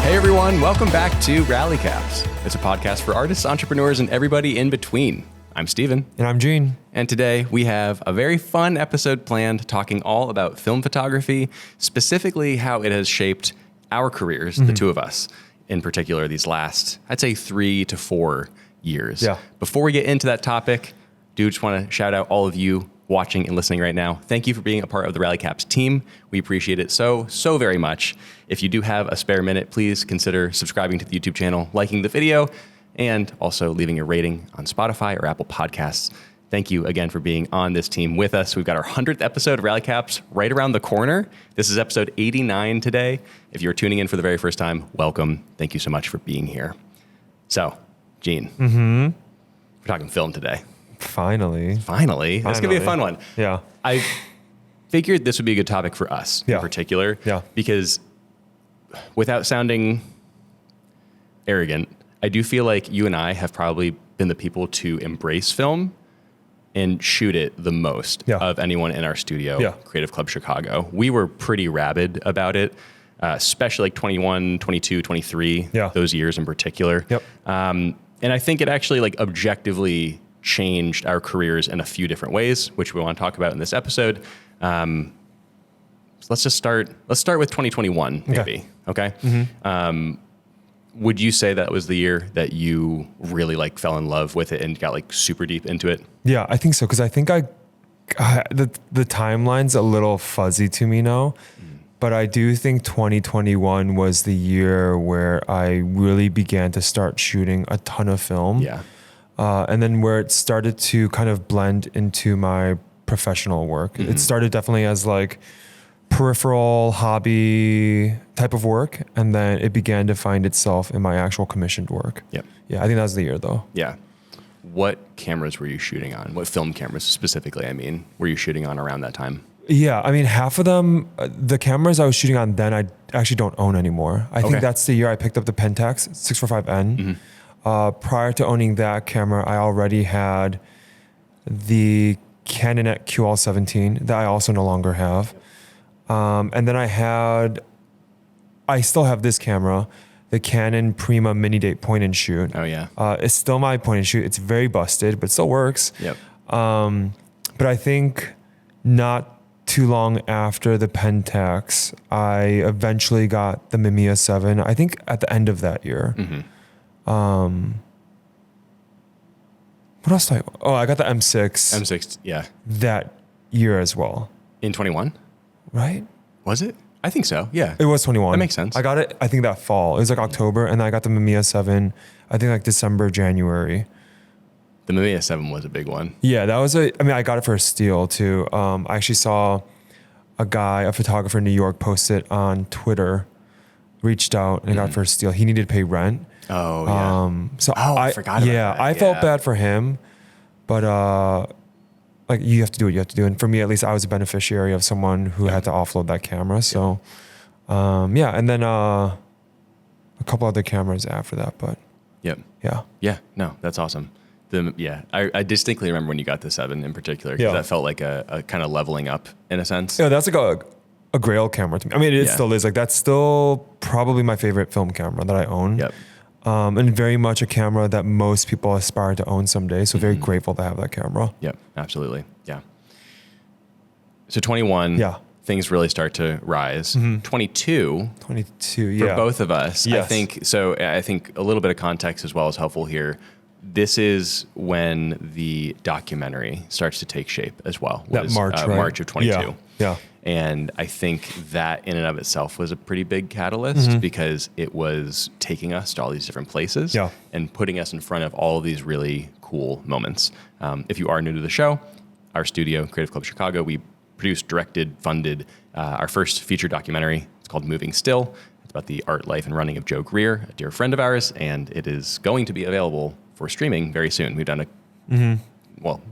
Hey everyone, welcome back to Rally Caps. It's a podcast for artists, entrepreneurs, and everybody in between. I'm Steven. And I'm Gene. And today we have a very fun episode planned talking all about film photography, specifically how it has shaped our careers, the two of us, in particular these last, I'd say 3 to 4 years. Yeah. Before we get into that topic, do just want to shout out all of you watching and listening right now. Thank you for being a part of the Rally Caps team. We appreciate it so very much. If you do have a spare minute, please consider subscribing to the YouTube channel, liking the video, and also leaving a rating on Spotify or Apple Podcasts. Thank you again for being on this team with us. We've got our 100th episode of Rally Caps right around the corner. This is episode 89 today. If you're tuning in for the very first time, welcome. Thank you so much for being here. So, Gene, we're talking film today. Finally. This is going to be a fun one. Yeah. I figured this would be a good topic for us in particular. Yeah. Because without sounding arrogant, I do feel like you and I have probably been the people to embrace film and shoot it the most of anyone in our studio, Creative Club Chicago. We were pretty rabid about it, especially like 21, 22, 23, those years in particular. Yep. And I think it actually like objectively changed our careers in a few different ways, which we want to talk about in this episode. So let's start with 2021, maybe. Okay. Would you say that was the year that you really like fell in love with it and got like super deep into it? Yeah, I think so. Cause I think the timeline's a little fuzzy to me now, but I do think 2021 was the year where I really began to start shooting a ton of film. Yeah. And then where it started to kind of blend into my professional work. It started definitely as like peripheral hobby type of work. And then it began to find itself in my actual commissioned work. Yep. Yeah, I think that was the year though. Yeah. What cameras were you shooting on? What film cameras specifically, were you shooting on around that time? Yeah, I mean, half of them, the cameras I was shooting on then, I actually don't own anymore. I think that's the year I picked up the Pentax 645N. Prior to owning that camera, I already had the Canon QL17 that I also no longer have. And then I still have this camera, the Canon Prima Mini Date point and shoot. Oh yeah. It's still my point and shoot. It's very busted, but it still works. Yep. But I think not too long after the Pentax, I eventually got the Mamiya 7, I think at the end of that year. What else did I got the M6. M6, yeah. That year as well. In 21? Right? Was it? I think so, yeah. It was 21. That makes sense. I got it, I think that fall. It was like October, and then I got the Mamiya 7, I think like December, January. The Mamiya 7 was a big one. Yeah, that was I got it for a steal too. I actually saw a photographer in New York, post it on Twitter, reached out and got it for a steal. He needed to pay rent. Oh, yeah. I forgot about that. I felt bad for him, but like you have to do what you have to do. And for me, at least, I was a beneficiary of someone who had to offload that camera. So, and then a couple other cameras after that, but yeah, no, that's awesome. I distinctly remember when you got the 7 in particular, because that felt like a kind of leveling up in a sense. Yeah, that's like a grail camera to me. I mean, it still is. Like, that's still probably my favorite film camera that I own. Yep. And very much a camera that most people aspire to own someday. So very grateful to have that camera. Yep, absolutely. Yeah. So 21, things really start to rise. 22, yeah. for both of us. Yes. I think a little bit of context as well is helpful here. This is when the documentary starts to take shape as well. That March, right? March of 22. Yeah. And I think that in and of itself was a pretty big catalyst because it was taking us to all these different places and putting us in front of all of these really cool moments. If you are new to the show, our studio, Creative Club Chicago, we produced, directed, funded our first feature documentary. It's called Moving Still. It's about the art, life, and running of Joe Greer, a dear friend of ours, and it is going to be available for streaming very soon. We've done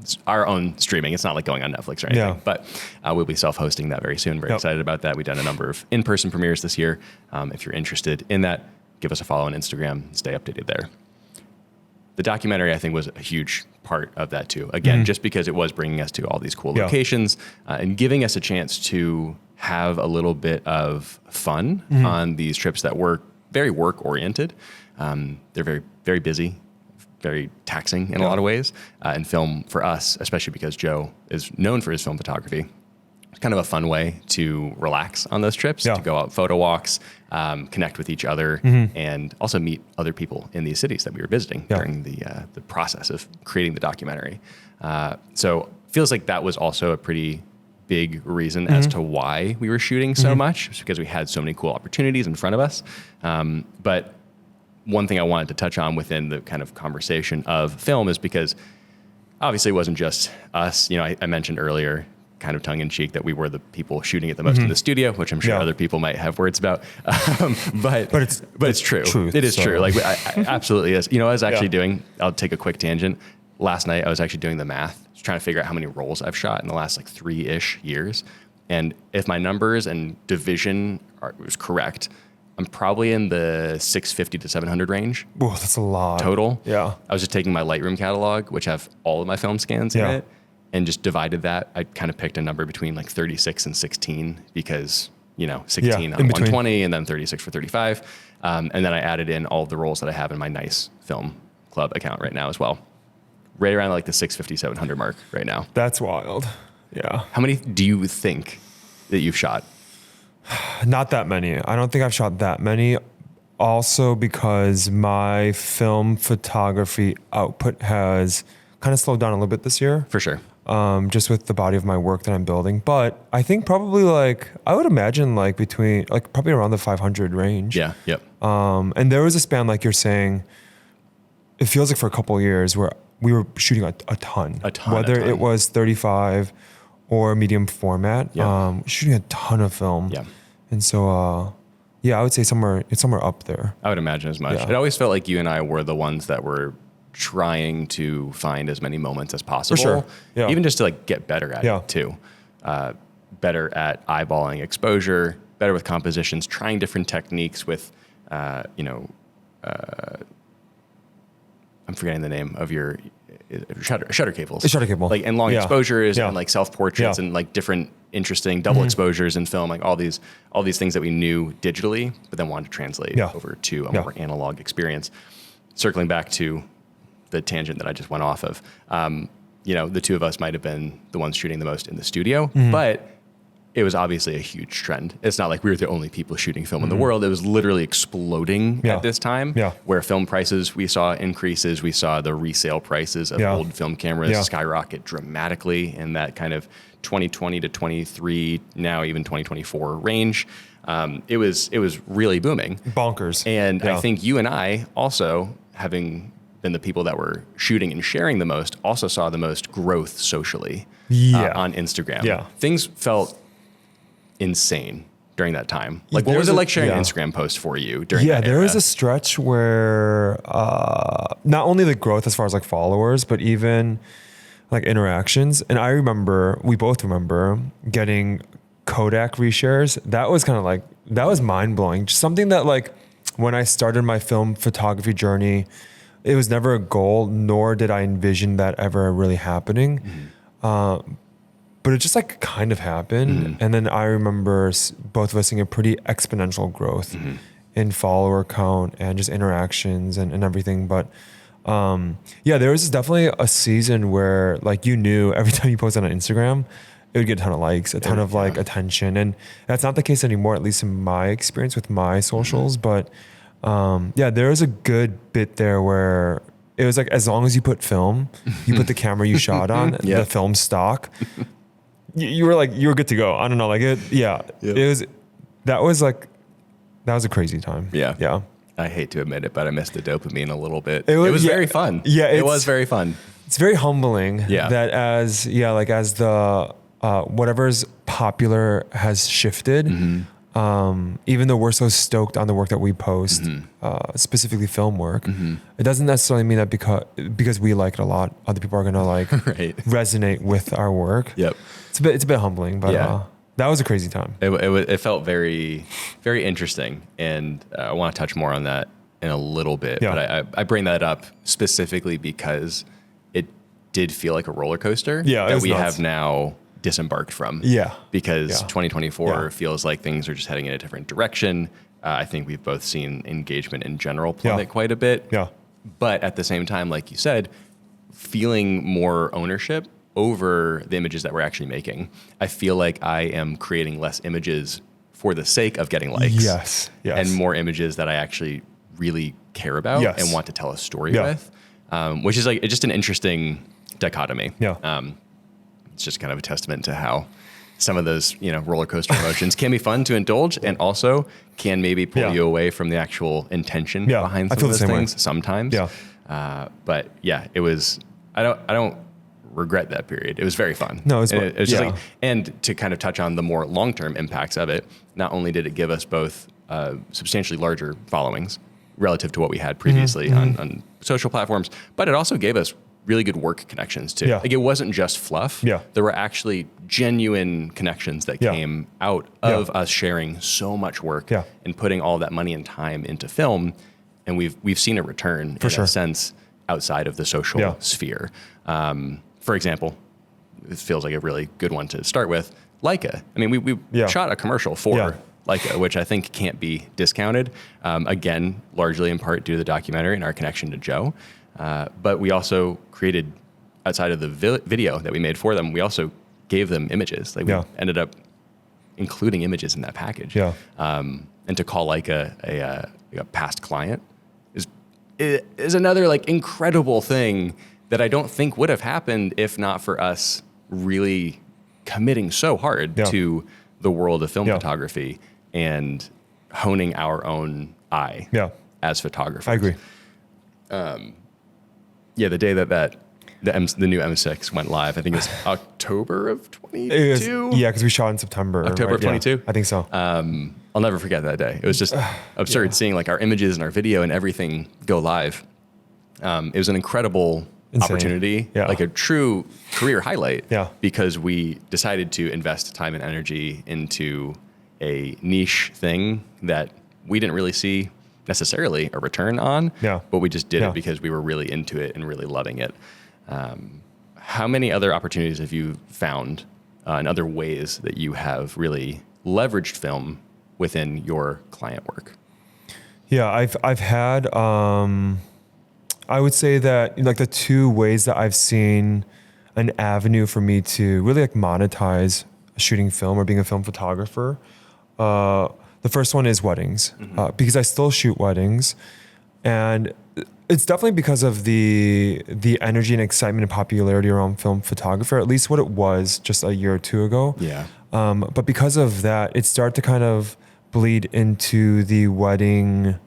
it's our own streaming. It's not like going on Netflix or anything, but we'll be self-hosting that very soon. Very excited about that. We've done a number of in-person premieres this year. If you're interested in that, give us a follow on Instagram. Stay updated there. The documentary, I think, was a huge part of that too. Again, just because it was bringing us to all these cool locations and giving us a chance to have a little bit of fun on these trips that were very work oriented. They're very, very busy, very taxing in a lot of ways. And film for us, especially because Joe is known for his film photography, it's kind of a fun way to relax on those trips, to go out photo walks, connect with each other, and also meet other people in these cities that we were visiting during the process of creating the documentary. So feels like that was also a pretty big reason as to why we were shooting so much, just because we had so many cool opportunities in front of us. But one thing I wanted to touch on within the kind of conversation of film is because obviously it wasn't just us. You know, I mentioned earlier, kind of tongue in cheek, that we were the people shooting it the most in the studio, which I'm sure other people might have words about. But it's true. Truth, it is true. Like I absolutely is. You know, I was actually doing, I'll take a quick tangent. Last night I was actually doing the math, trying to figure out how many roles I've shot in the last like 3-ish years. And if my numbers and division was correct, I'm probably in the 650 to 700 range. Whoa, that's a lot. Total. Yeah. I was just taking my Lightroom catalog, which have all of my film scans in it, and just divided that. I kind of picked a number between like 36 and 16 because, you know, 16 on 120 and then 36 for 35. And then I added in all of the roles that I have in my Nice Film Club account right now as well. Right around like the 650, 700 mark right now. That's wild. Yeah. How many do you think that you've shot? Not that many. I don't think I've shot that many. Also because my film photography output has kind of slowed down a little bit this year. For sure. Just with the body of my work that I'm building. But I think probably like, I would imagine like between, like probably around the 500 range. Yeah. Yep. And there was a span, like you're saying, it feels like for a couple of years where we were shooting a ton. Whether it was 35 or medium format, shooting a ton of film. Yeah. And so, I would say it's somewhere up there. I would imagine as much. Yeah. It always felt like you and I were the ones that were trying to find as many moments as possible. For sure. Yeah. Even just to like get better at it too. Better at eyeballing exposure, better with compositions, trying different techniques with, I'm forgetting the name of your shutter cables. The shutter cable. Like, and long exposures and like self-portraits and like different interesting double exposures in film, like all these things that we knew digitally, but then wanted to translate over to a more analog experience. Circling back to the tangent that I just went off of, the two of us might have been the ones shooting the most in the studio, but it was obviously a huge trend. It's not like we were the only people shooting film in the world. It was literally exploding at this time, where film prices, we saw increases. We saw the resale prices of old film cameras skyrocket dramatically in that kind of 2020 to 23, now even 2024 range. It was really booming. Bonkers. And I think you and I also, having been the people that were shooting and sharing the most, also saw the most growth socially on Instagram. Yeah. Things felt insane during that time. Like, what was it like sharing an Instagram post for you during that era? There was a stretch where not only the growth as far as like followers, but even like interactions. And I remember, we both remember getting Kodak reshares. That was kind of like, that was mind blowing. Just something that like, when I started my film photography journey, it was never a goal, nor did I envision that ever really happening. But it just like kind of happened. And then I remember both of us seeing a pretty exponential growth in follower count and just interactions and everything. But there was definitely a season where like you knew every time you posted on Instagram, it would get a ton of likes, a ton of like attention. And that's not the case anymore, at least in my experience with my socials. But there was a good bit there where it was like, as long as you put film, you put the camera you shot on, the film stock, you were good to go. I don't know, like it. Yeah, that was a crazy time. Yeah. I hate to admit it, but I missed the dopamine a little bit. It was very fun. Yeah, it was very fun. It's very humbling. Yeah. That as the whatever's popular has shifted. Even though we're so stoked on the work that we post, specifically film work, it doesn't necessarily mean that because we like it a lot, other people are gonna like resonate with our work. Yep. It's a bit humbling, but that was a crazy time. It felt very, very interesting, and I want to touch more on that in a little bit. Yeah. But I bring that up specifically because it did feel like a roller coaster that we have now disembarked from. Yeah. Because 2024 Yeah. feels like things are just heading in a different direction. I think we've both seen engagement in general plummet quite a bit. Yeah. But at the same time, like you said, feeling more ownership over the images that we're actually making. I feel like I am creating less images for the sake of getting likes. Yes. And more images that I actually really care about and want to tell a story with, which is like it's just an interesting dichotomy. It's just kind of a testament to how some of those, you know, roller coaster emotions can be fun to indulge and also can maybe pull you away from the actual intention behind some of those things sometimes. But yeah, it was, I don't regret that period. It was very fun. No, it was just like, and to kind of touch on the more long-term impacts of it, not only did it give us both substantially larger followings relative to what we had previously on social platforms, but it also gave us really good work connections too. Like it wasn't just fluff. There were actually genuine connections that came out of us sharing so much work and putting all that money and time into film. And we've seen a return in a sense outside of the social sphere. For example, it feels like a really good one to start with. Leica. I mean, we shot a commercial for Leica, which I think can't be discounted. Again, largely in part due to the documentary and our connection to Joe. But we also created, outside of the video that we made for them, we also gave them images. Like we ended up including images in that package. And to call Leica a past client is another like incredible thing that I don't think would have happened if not for us really committing so hard to the world of film photography and honing our own eye as photographers. I agree. The day that the new M6 went live, I think it was October of 22. Because we shot in September. October of 22? I think so. I'll never forget that day. It was just absurd seeing like our images and our video and everything go live. It was an incredible opportunity, like a true career highlight because we decided to invest time and energy into a niche thing that we didn't really see necessarily a return on, but we just did it because we were really into it and really loving it. How many other opportunities have you found in other ways that you have really leveraged film within your client work? Yeah, I've had, I would say that like the two ways that I've seen an avenue for me to really like monetize shooting film or being a film photographer. The first one is weddings, because I still shoot weddings, and it's definitely because of the energy and excitement and popularity around film photographer, at least what it was just a year or two ago. But because of that, it started to kind of bleed into the wedding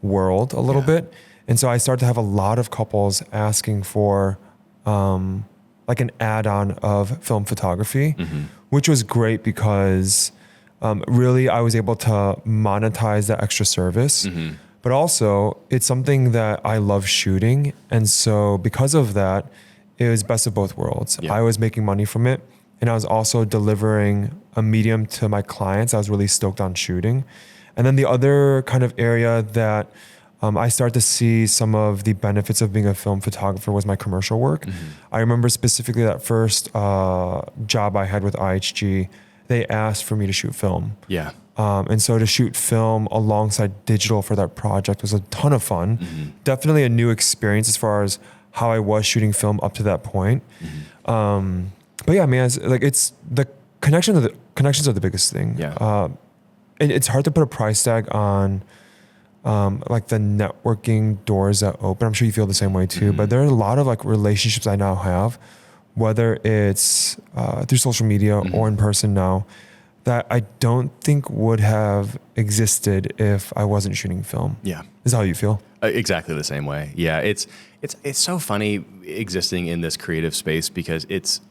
world a little bit. And so I started to have a lot of couples asking for like an add-on of film photography, which was great because really I was able to monetize that extra service. But also it's something that I love shooting. And so because of that, it was best of both worlds. I was making money from it, and I was also delivering a medium to my clients I was really stoked on shooting. And then the other kind of area that I started to see some of the benefits of being a film photographer was my commercial work. I remember specifically that first job I had with IHG, they asked for me to shoot film. And so to shoot film alongside digital for that project was a ton of fun. Definitely a new experience as far as how I was shooting film up to that point. But yeah, man, it's the connections are the biggest thing. And it's hard to put a price tag on like the networking doors that open. I'm sure you feel the same way too, but there are a lot of like relationships I now have, whether it's through social media or in person now, that I don't think would have existed if I wasn't shooting film. Is that how you feel? Exactly the same way. Yeah, it's so funny existing in this creative space because it's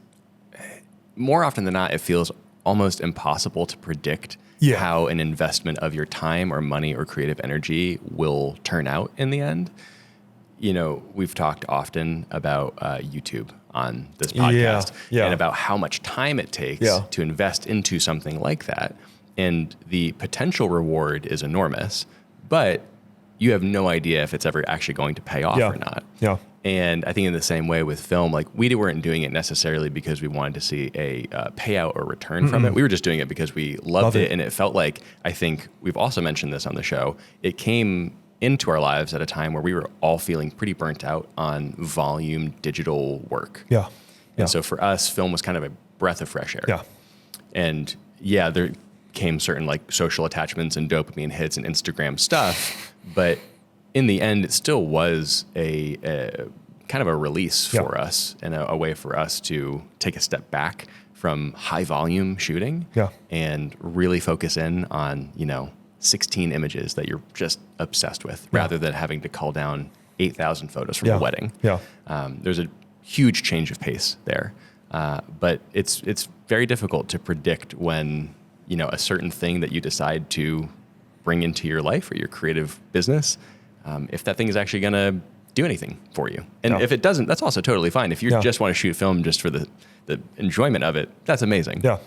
more often than not, it feels almost impossible to predict how an investment of your time or money or creative energy will turn out in the end. You know, we've talked often about YouTube on this podcast and about how much time it takes to invest into something like that. And the potential reward is enormous, but you have no idea if it's ever actually going to pay off or not. And I think in the same way with film, like we weren't doing it necessarily because we wanted to see a payout or return from it. We were just doing it because we loved it. And it felt like, I think we've also mentioned this on the show, it came into our lives at a time where we were all feeling pretty burnt out on volume digital work. Yeah. And so for us, film was kind of a breath of fresh air. Yeah. And yeah, there came certain like social attachments and dopamine hits and Instagram stuff, but in the end, it still was a kind of a release for us and a way for us to take a step back from high volume shooting and really focus in on, 16 images that you're just obsessed with rather than having to call down 8,000 photos from a wedding. Yeah. There's a huge change of pace there. But it's very difficult to predict when, a certain thing that you decide to bring into your life or your creative business, if that thing is actually going to do anything for you. And if it doesn't, that's also totally fine. If you just want to shoot film just for the enjoyment of it, that's amazing. Yeah.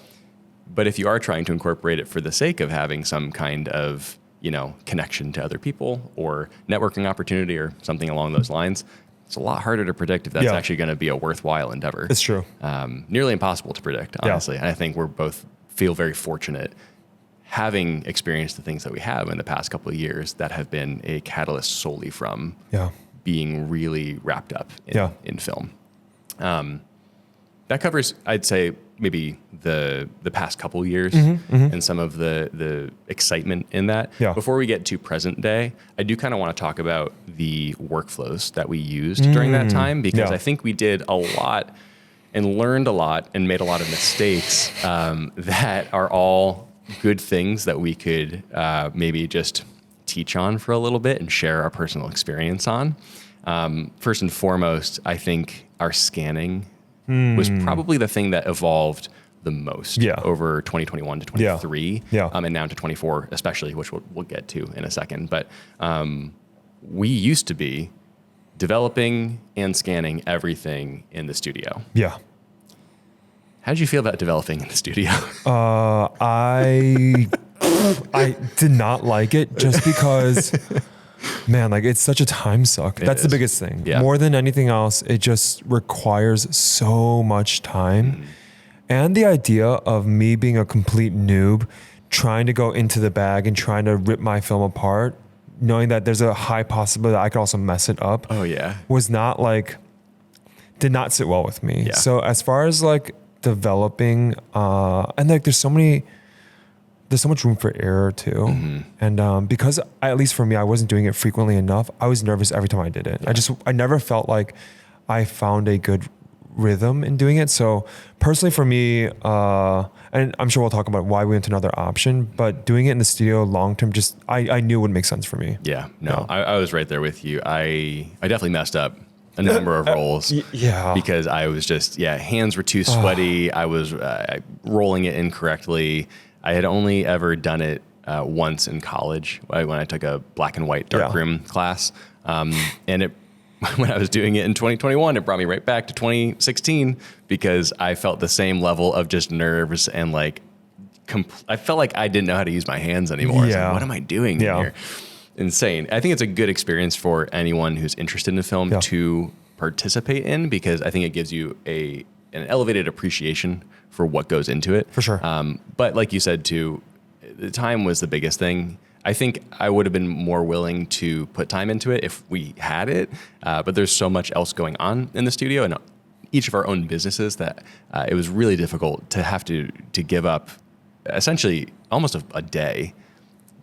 But if you are trying to incorporate it for the sake of having some kind of, connection to other people or networking opportunity or something along those lines, it's a lot harder to predict if that's actually going to be a worthwhile endeavor. It's true. Nearly impossible to predict, honestly. And I think we're both feel very fortunate having experienced the things that we have in the past couple of years that have been a catalyst solely from being really wrapped up in film. That covers, I'd say, maybe the past couple years and some of the excitement in that. Yeah. Before we get to present day, I do kind of want to talk about the workflows that we used during that time, because I think we did a lot and learned a lot and made a lot of mistakes that are all good things that we could maybe just teach on for a little bit and share our personal experience on. First and foremost, I think our scanning was probably the thing that evolved the most over 2021 to 23, and now to 24 especially, which we'll get to in a second. But we used to be developing and scanning everything in the studio. Yeah. How did you feel about developing in the studio? I did not like it just because, man, like it's such a time suck. That's the biggest thing. Yeah. More than anything else, it just requires so much time. And the idea of me being a complete noob, trying to go into the bag and trying to rip my film apart, knowing that there's a high possibility that I could also mess it up. Oh yeah. Did not sit well with me. Yeah. So as far as like developing, and like there's so much room for error too. And because at least for me, I wasn't doing it frequently enough, I was nervous every time I did it. Yeah. I never felt like I found a good rhythm in doing it. So personally for me, and I'm sure we'll talk about why we went to another option, but doing it in the studio long-term, I knew it would make sense for me. Yeah, no, I was right there with you. I definitely messed up a number of rolls because I was just, hands were too sweaty. I was rolling it incorrectly. I had only ever done it once in college when I took a black and white darkroom class. And when I was doing it in 2021, it brought me right back to 2016 because I felt the same level of just nerves and like, I felt like I didn't know how to use my hands anymore. Yeah. Like, what am I doing here? Insane. I think it's a good experience for anyone who's interested in the film to participate in, because I think it gives you an elevated appreciation for what goes into it. For sure. But like you said too, the time was the biggest thing. I think I would have been more willing to put time into it if we had it, but there's so much else going on in the studio and each of our own businesses that it was really difficult to have to give up essentially almost a day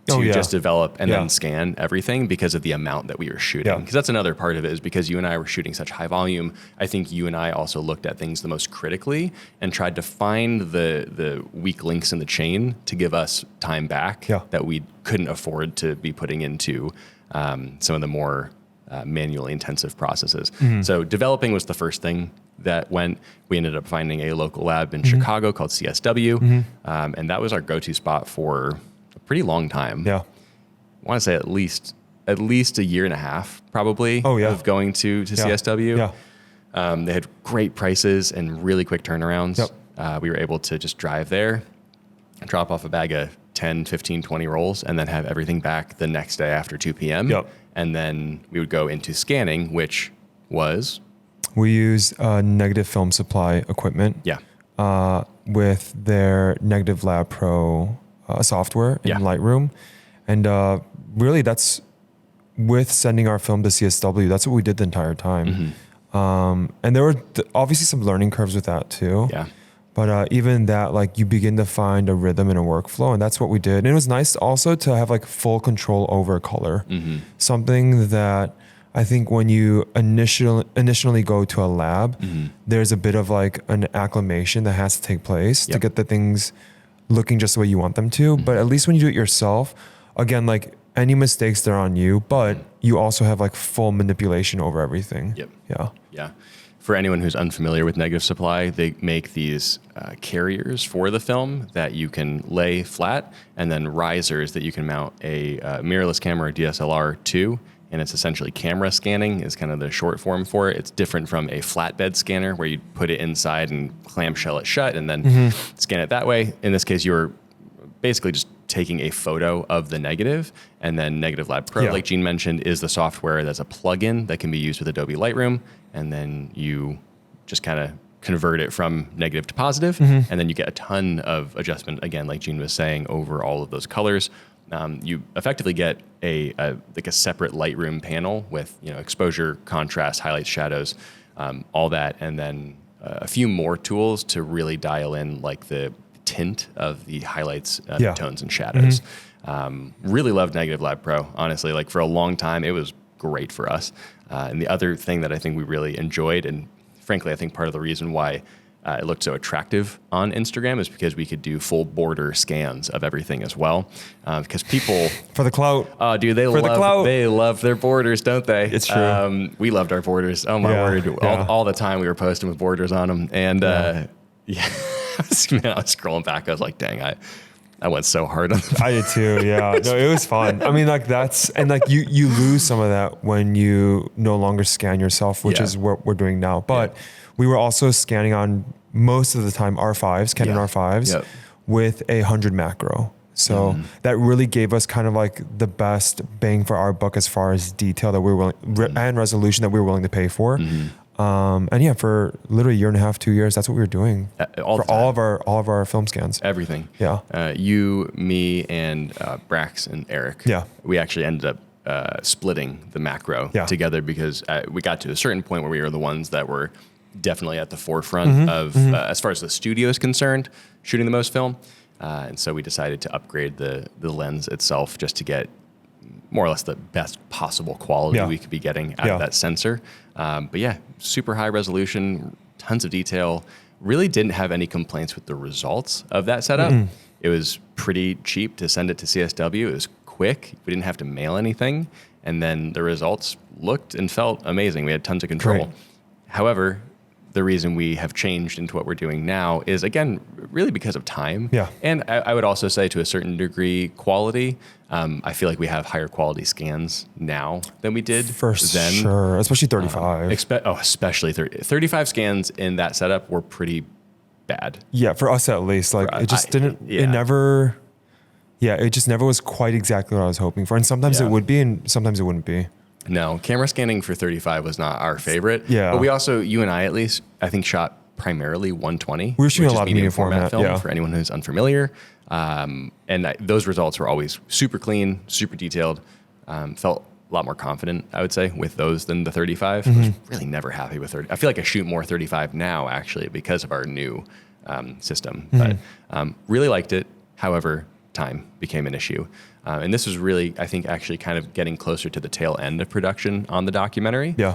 to just develop and then scan everything because of the amount that we were shooting. Because that's another part of it, is because you and I were shooting such high volume. I think you and I also looked at things the most critically and tried to find the weak links in the chain to give us time back that we couldn't afford to be putting into some of the more manually intensive processes. So developing was the first thing that went. We ended up finding a local lab in Chicago called CSW, and that was our go-to spot for pretty long time. Yeah. I want to say at least a year and a half probably of going to CSW. Yeah. They had great prices and really quick turnarounds. Yep. We were able to just drive there, drop off a bag of 10, 15, 20 rolls, and then have everything back the next day after 2 p.m. Yep. And then we would go into scanning, which was? We use negative film supply equipment. Yeah. With their Negative Lab Pro software in Lightroom. And really that's with sending our film to CSW. That's what we did the entire time. And there were obviously some learning curves with that too. Yeah. But even that, like, you begin to find a rhythm and a workflow, and that's what we did. And it was nice also to have like full control over color. Something that I think when you initially go to a lab, there's a bit of like an acclimation that has to take place to get the things looking just the way you want them to. But at least when you do it yourself, again, like any mistakes, they're on you, but you also have like full manipulation over everything. Yeah. For anyone who's unfamiliar with Negative Supply, they make these carriers for the film that you can lay flat, and then risers that you can mount a mirrorless camera or DSLR to. And it's essentially camera scanning is kind of the short form for it. It's different from a flatbed scanner where you put it inside and clamshell it shut and then scan it that way. In this case, you're basically just taking a photo of the negative, and then Negative Lab Pro, like Gene mentioned, is the software that's a plugin that can be used with Adobe Lightroom, and then you just kind of convert it from negative to positive, and then you get a ton of adjustment, again, like Gene was saying, over all of those colors. You effectively get a separate Lightroom panel with exposure, contrast, highlights, shadows, all that, and then a few more tools to really dial in like the tint of the highlights, tones, and shadows. Really loved Negative Lab Pro, honestly. Like for a long time, it was great for us. And the other thing that I think we really enjoyed, and frankly, I think part of the reason why it looked so attractive on Instagram is because we could do full border scans of everything as well. Because people for the clout, oh dude, they love their borders, don't they? It's true. We loved our borders. Oh my word, all the time we were posting with borders on them, and I was scrolling back. I was like, dang, I went so hard on them. I did too. Yeah, no, it was fun. I mean, like you lose some of that when you no longer scan yourself, which is what we're doing now. But we were also scanning on most of the time R5s, Canon R5s, with 100 macro. So that really gave us kind of like the best bang for our buck as far as detail that we were willing and resolution that we were willing to pay for. And for literally a year and a half, 2 years, that's what we were doing all of our film scans. Everything. Yeah. You, me, and Brax and Eric. Yeah. We actually ended up splitting the macro together because we got to a certain point where we were the ones that were definitely at the forefront of, as far as the studio is concerned, shooting the most film. And so we decided to upgrade the lens itself just to get more or less the best possible quality we could be getting out of that sensor. But super high resolution, tons of detail. Really didn't have any complaints with the results of that setup. It was pretty cheap to send it to CSW. It was quick. We didn't have to mail anything. And then the results looked and felt amazing. We had tons of control. Great. However, the reason we have changed into what we're doing now is, again, really because of time. Yeah. And I would also say to a certain degree, quality. I feel like we have higher quality scans now than we did then. Sure, especially 35. Especially 35 scans in that setup were pretty bad. Yeah, for us at least. Like it just didn't, it never, it just never was quite exactly what I was hoping for. And sometimes it would be and sometimes it wouldn't be. No, camera scanning for 35 was not our favorite. Yeah. But we also, you and I at least, I think shot primarily 120. We were shooting a lot of medium format film for anyone who's unfamiliar. Those results were always super clean, super detailed. Felt a lot more confident, I would say, with those than the 35. I was really never happy with 30. I feel like I shoot more 35 now, actually, because of our new system. But really liked it. However, time became an issue. And this was really, I think, actually kind of getting closer to the tail end of production on the documentary. Yeah.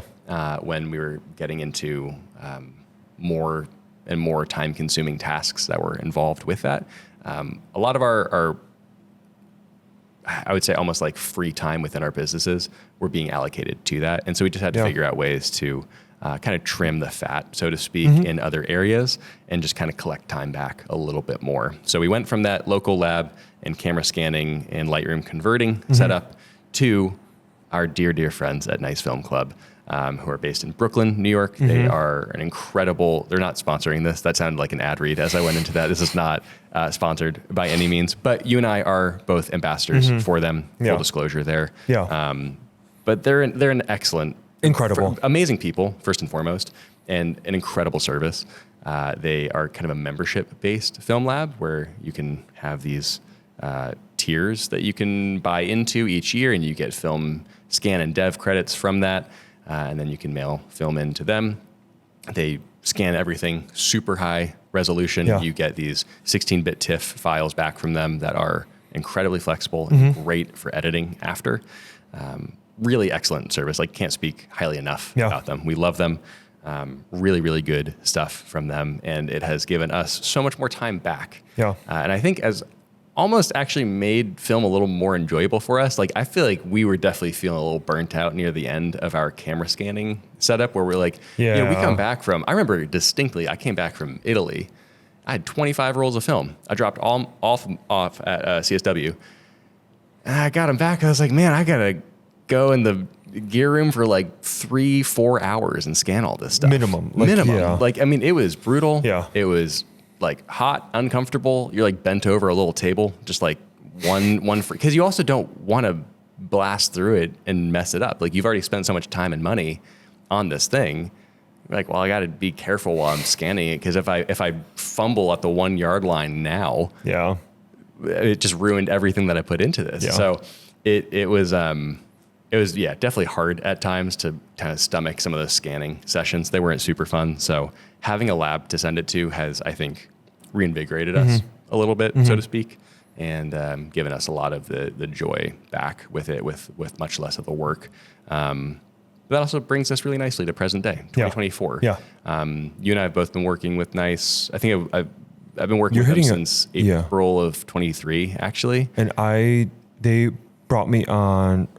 When we were getting into more and more time-consuming tasks that were involved with that. A lot of our, I would say, almost like free time within our businesses were being allocated to that. And so we just had to figure out ways to kind of trim the fat, so to speak, in other areas and just kind of collect time back a little bit more. So we went from that local lab and camera scanning and Lightroom converting setup to our dear, dear friends at Nice Film Club, who are based in Brooklyn, New York. They are an incredible, they're not sponsoring this. That sounded like an ad read as I went into that. This is not sponsored by any means, but you and I are both ambassadors for them. Full disclosure there. Yeah. But they're an excellent Incredible. Amazing people, first and foremost, and an incredible service. They are kind of a membership-based film lab where you can have these tiers that you can buy into each year, and you get film scan and dev credits from that, and then you can mail film in to them. They scan everything super high resolution. Yeah. You get these 16-bit TIFF files back from them that are incredibly flexible and great for editing after. Really excellent service. Like, can't speak highly enough about them. We love them. Really, really good stuff from them. And it has given us so much more time back. Yeah. And I think as almost actually made film a little more enjoyable for us. Like, I feel like we were definitely feeling a little burnt out near the end of our camera scanning setup, where we're like, you know, we come back from, I remember distinctly, I came back from Italy. I had 25 rolls of film. I dropped all off at CSW. And I got them back. I was like, man, I got to go in the gear room for like 3-4 hours and scan all this stuff. Minimum. Like, I mean, it was brutal. Yeah. It was like hot, uncomfortable. You're like bent over a little table, just like one for, because you also don't want to blast through it and mess it up. Like, you've already spent so much time and money on this thing. You're like, well, I got to be careful while I'm scanning it, because if I fumble at the 1 yard line now, it just ruined everything that I put into this. Yeah. So it was definitely hard at times to kind of stomach some of those scanning sessions. They weren't super fun. So having a lab to send it to has, I think, reinvigorated us a little bit, so to speak, and given us a lot of the joy back with it, with much less of the work. That also brings us really nicely to present day, 2024. Yeah. You and I have both been working with Nice. I think I've been working with them since April of 23, actually. And they brought me on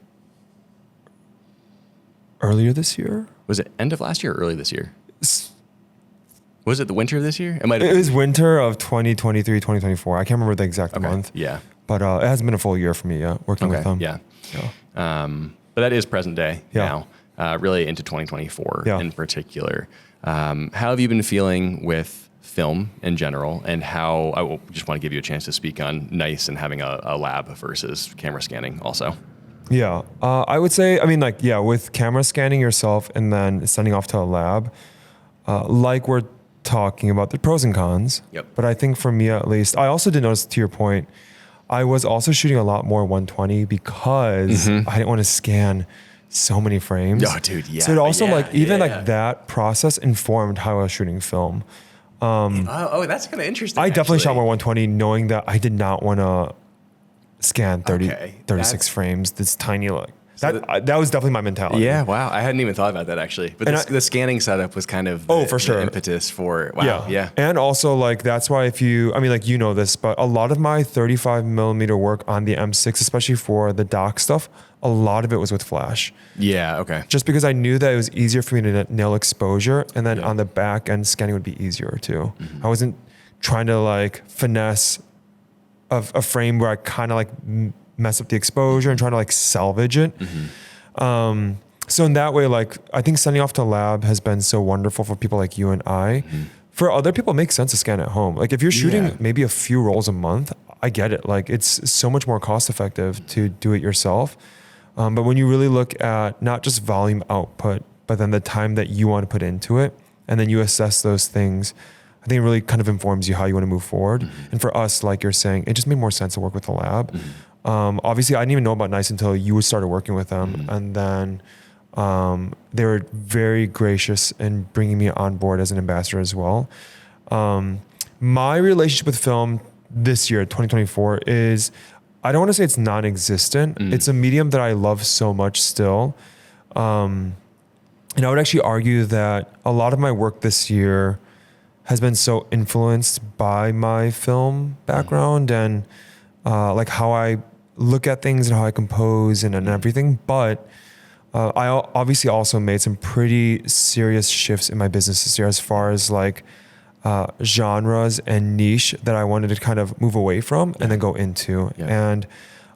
earlier this year. Was it end of last year or early this year? Was it the winter of this year? It was winter of 2023, 2024. I can't remember the exact month. Yeah. But it hasn't been a full year for me yet working with them. Yeah. But that is present day now, really into 2024 in particular. How have you been feeling with film in general, and how, I just want to give you a chance to speak on Nice and having a lab versus camera scanning also. Yeah. I would say, I mean, like, with camera scanning yourself and then sending off to a lab, like we're talking about the pros and cons. Yep. But I think for me, at least, I also did notice, to your point, I was also shooting a lot more 120 because I didn't want to scan so many frames. Oh, dude, yeah. So it also that process informed how I was shooting film. That's kind of interesting. I definitely shot more 120 knowing that I did not want to scan 36 frames. This tiny, that was definitely my mentality. Yeah, wow. I hadn't even thought about that, actually. But the scanning setup was kind of the impetus for, yeah. And also, like, that's why you know this, but a lot of my 35 millimeter work on the M6, especially for the dock stuff, a lot of it was with flash. Yeah, okay. Just because I knew that it was easier for me to nail exposure, and then on the back end, scanning would be easier too. I wasn't trying to like finesse a frame where I kind of like mess up the exposure and trying to like salvage it. So in that way, like, I think sending off to lab has been so wonderful for people like you and I. For other people, it makes sense to scan at home. Like, if you're shooting maybe a few rolls a month, I get it. Like, it's so much more cost effective to do it yourself. But when you really look at not just volume output, but then the time that you want to put into it, and then you assess those things, I think it really kind of informs you how you want to move forward. And for us, like you're saying, it just made more sense to work with the lab. Obviously, I didn't even know about Nice until you started working with them. And then they were very gracious in bringing me on board as an ambassador as well. My relationship with film this year, 2024, is, I don't want to say it's non-existent. It's a medium that I love so much still. And I would actually argue that a lot of my work this year has been so influenced by my film background and like how I look at things and how I compose and everything. But I obviously also made some pretty serious shifts in my business this year as far as like genres and niche that I wanted to kind of move away from and then go into. And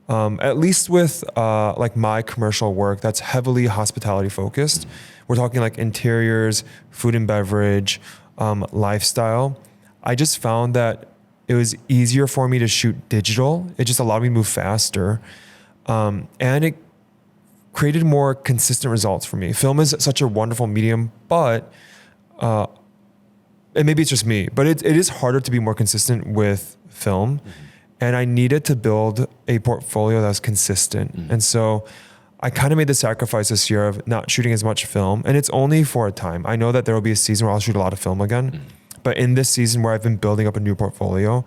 at least with like my commercial work that's heavily hospitality focused, we're talking like interiors, food and beverage, lifestyle. I just found that it was easier for me to shoot digital. It just allowed me to move faster. And it created more consistent results for me. Film is such a wonderful medium, but and maybe it's just me, but it is harder to be more consistent with film. And I needed to build a portfolio that was consistent. And so I kind of made the sacrifice this year of not shooting as much film. And it's only for a time. I know that there will be a season where I'll shoot a lot of film again. But in this season where I've been building up a new portfolio,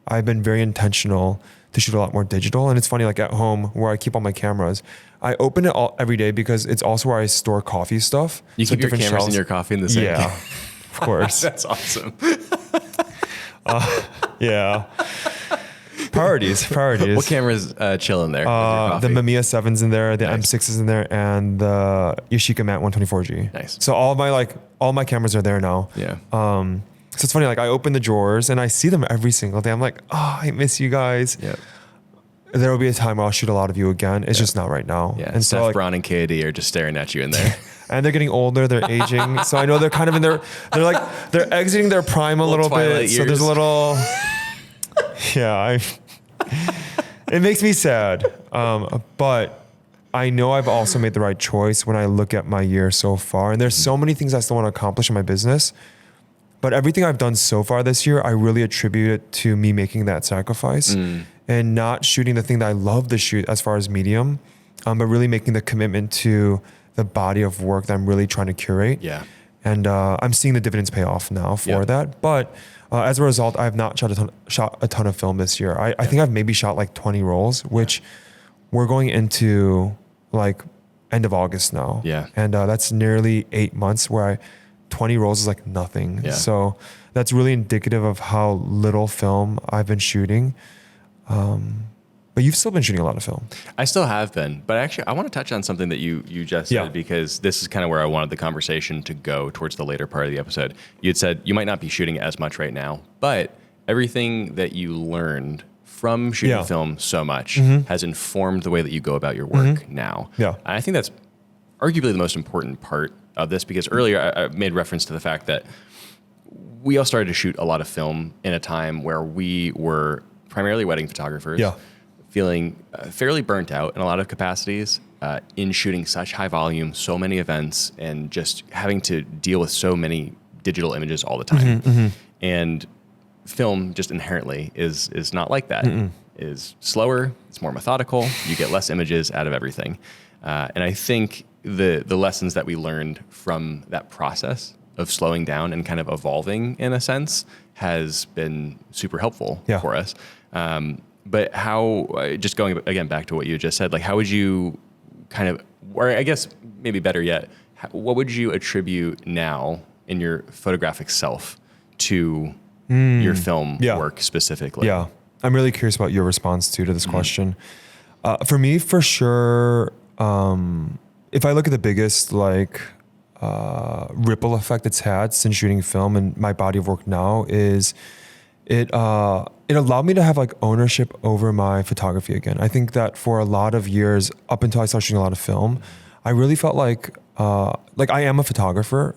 I've been very intentional to shoot a lot more digital. And it's funny, like at home where I keep all my cameras, I open it all every day because it's also where I store coffee stuff. You keep your cameras and your coffee in the same. Yeah, of course. That's awesome. Yeah. Priorities. What cameras chill in there? The Mamiya 7's in there, the M6 is in there, and the Yashica Mat 124G. Nice. So all my cameras are there now. Yeah. So it's funny, like I open the drawers and I see them every single day. I'm like, oh, I miss you guys. Yeah. There will be a time where I'll shoot a lot of you again. It's just not right now. Yeah. And Steph so like, Brown and KD are just staring at you in there. and they're getting older, they're aging. So I know they're kind of in their, they're exiting their prime a little bit. Years. So there's a little, it makes me sad. But I know I've also made the right choice when I look at my year so far. And there's so many things I still want to accomplish in my business. But everything I've done so far this year, I really attribute it to me making that sacrifice and not shooting the thing that I love to shoot as far as medium, but really making the commitment to the body of work that I'm really trying to curate. Yeah. And I'm seeing the dividends pay off now for that. But as a result, I have not shot a ton of film this year. I think I've maybe shot like 20 rolls, which we're going into like end of August now. Yeah. And that's nearly 8 months where 20 rolls is like nothing. Yeah. So that's really indicative of how little film I've been shooting. But you've still been shooting a lot of film. I still have been, but actually I want to touch on something that you just said, because this is kind of where I wanted the conversation to go towards the later part of the episode. You had said you might not be shooting as much right now, but everything that you learned from shooting film so much has informed the way that you go about your work now. Yeah. And I think that's arguably the most important part of this, because earlier I made reference to the fact that we all started to shoot a lot of film in a time where we were primarily wedding photographers, feeling fairly burnt out in a lot of capacities in shooting such high volume, so many events, and just having to deal with so many digital images all the time. And film just inherently is not like that. Is slower, it's more methodical, you get less images out of everything. And I think the lessons that we learned from that process of slowing down and kind of evolving in a sense has been super helpful for us. But how, just going again back to what you just said, like how would you kind of, or I guess maybe better yet, what would you attribute now in your photographic self to your film work specifically? Yeah, I'm really curious about your response to this question. For me, for sure, if I look at the biggest like ripple effect it's had since shooting film and my body of work now is it allowed me to have like ownership over my photography again. I think that for a lot of years up until I started shooting a lot of film, I really felt like I am a photographer,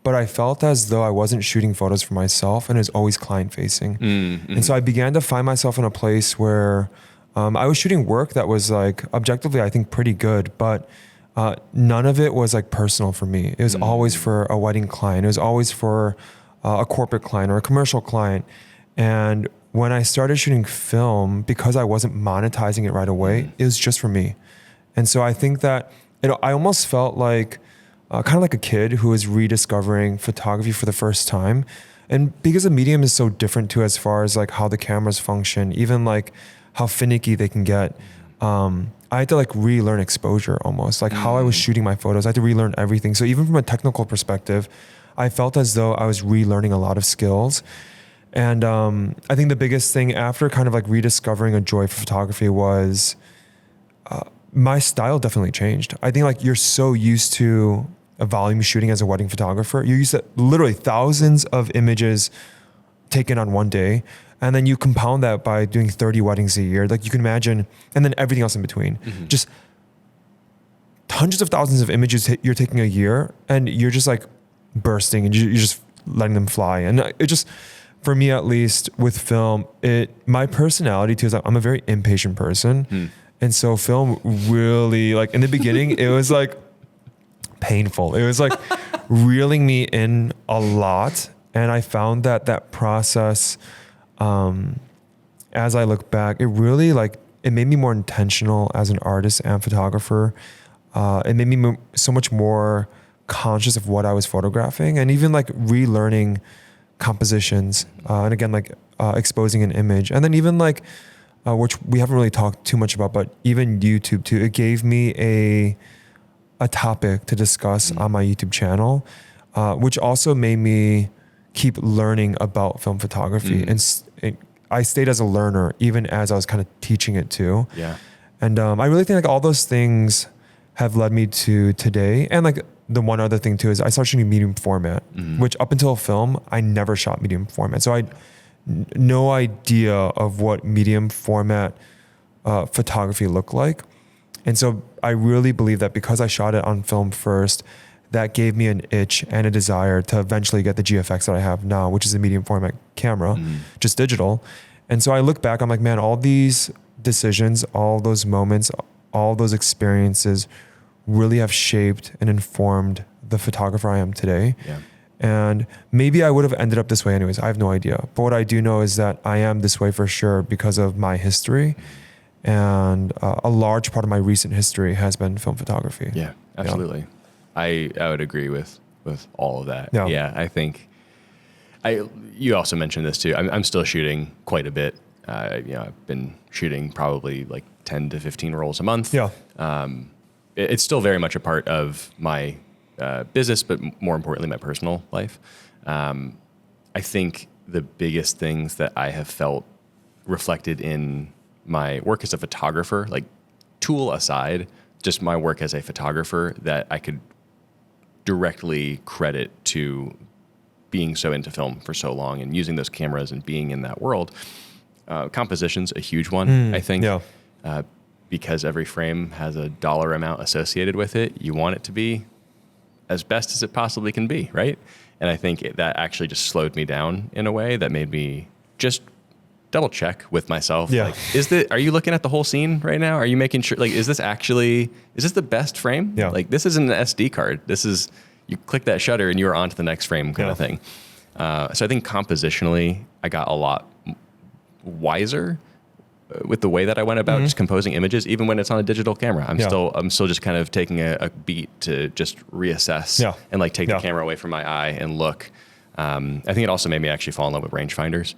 but I felt as though I wasn't shooting photos for myself and it was always client facing. And so I began to find myself in a place where I was shooting work that was like objectively, I think pretty good, but none of it was like personal for me. It was always for a wedding client. It was always for a corporate client or a commercial client. And when I started shooting film, because I wasn't monetizing it right away, it was just for me. And so I think that, I almost felt like kind of like a kid who is rediscovering photography for the first time. And because the medium is so different too, as far as like how the cameras function, even like how finicky they can get, I had to like relearn exposure almost, like how I was shooting my photos. I had to relearn everything. So even from a technical perspective, I felt as though I was relearning a lot of skills. And I think the biggest thing after kind of like rediscovering a joy for photography was my style definitely changed. I think like you're so used to a volume shooting as a wedding photographer. You're used to literally thousands of images taken on one day. And then you compound that by doing 30 weddings a year. Like you can imagine, and then everything else in between. Just hundreds of thousands of images you're taking a year and you're just like bursting and you're just letting them fly. And it just, for me at least with film, my personality too is I'm a very impatient person. And so film really, like in the beginning, it was like painful. It was like reeling me in a lot. And I found that process, as I look back, it really it made me more intentional as an artist and photographer. It made me so much more conscious of what I was photographing, and even like relearning compositions, and again, exposing an image. And then even which we haven't really talked too much about, but even YouTube too, it gave me a topic to discuss on my YouTube channel, which also made me keep learning about film photography. And I stayed as a learner even as I was kind of teaching it too. Yeah. And I really think all those things have led me to today. And the one other thing too is I started shooting medium format, which up until film, I never shot medium format. So I had no idea of what medium format photography looked like. And so I really believe that because I shot it on film first, that gave me an itch and a desire to eventually get the GFX that I have now, which is a medium format camera, just digital. And so I look back, I'm like, man, all these decisions, all those moments, all those experiences really have shaped and informed the photographer I am today. Yeah. And maybe I would have ended up this way anyways. I have no idea. But what I do know is that I am this way for sure because of my history. And a large part of my recent history has been film photography. Yeah, absolutely. I would agree with all of that. Yeah. Yeah, I think you also mentioned this too. I'm still shooting quite a bit. I've been shooting probably 10 to 15 rolls a month. Yeah. It's still very much a part of my business, but more importantly, my personal life. I think the biggest things that I have felt reflected in my work as a photographer, tool aside, just my work as a photographer, that I could directly credit to being so into film for so long and using those cameras and being in that world. Composition's a huge one, I think. Yeah. Because every frame has a dollar amount associated with it, you want it to be as best as it possibly can be, right? And I think that actually just slowed me down in a way that made me just double check with myself. Yeah. Are you looking at the whole scene right now? Are you making sure, is this the best frame? Yeah. This isn't an SD card. You click that shutter and you're on to the next frame kind of thing. So I think compositionally, I got a lot wiser with the way that I went about just composing images, even when it's on a digital camera. I'm still just kind of taking a beat to just reassess and take the camera away from my eye and look. I think it also made me actually fall in love with rangefinders,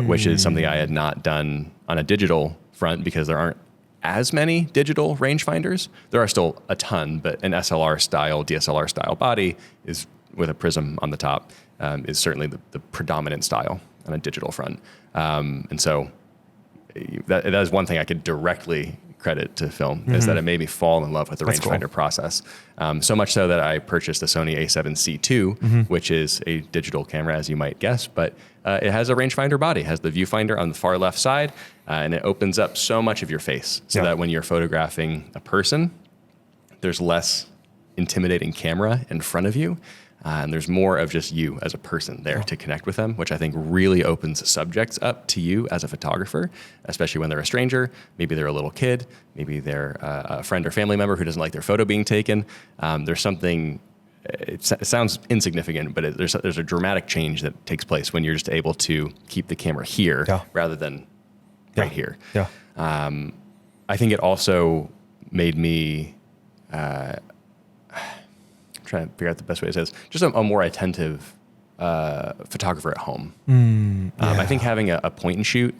which is something I had not done on a digital front because there aren't as many digital rangefinders. There are still a ton, but an SLR style, DSLR style body is with a prism on the top is certainly the predominant style on a digital front. And so that is one thing I could directly credit to film is that it made me fall in love with the rangefinder process. So much so that I purchased the Sony A7C II, which is a digital camera, as you might guess, but it has a rangefinder body, has the viewfinder on the far left side, and it opens up so much of your face so that when you're photographing a person, there's less intimidating camera in front of you. And there's more of just you as a person there to connect with them, which I think really opens subjects up to you as a photographer, especially when they're a stranger. Maybe they're a little kid. Maybe they're a friend or family member who doesn't like their photo being taken. There's something, it sounds insignificant, but there's a dramatic change that takes place when you're just able to keep the camera here rather than right here. Yeah. I think it also made me... trying to figure out the best way to say this, just a more attentive photographer at home. I think having a point and shoot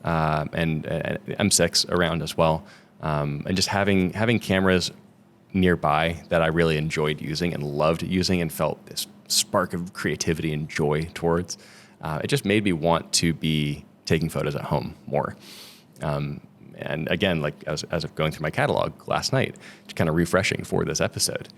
and M6 around as well, and just having cameras nearby that I really enjoyed using and loved using and felt this spark of creativity and joy towards, it just made me want to be taking photos at home more. And again, as of going through my catalog last night, just kind of refreshing for this episode,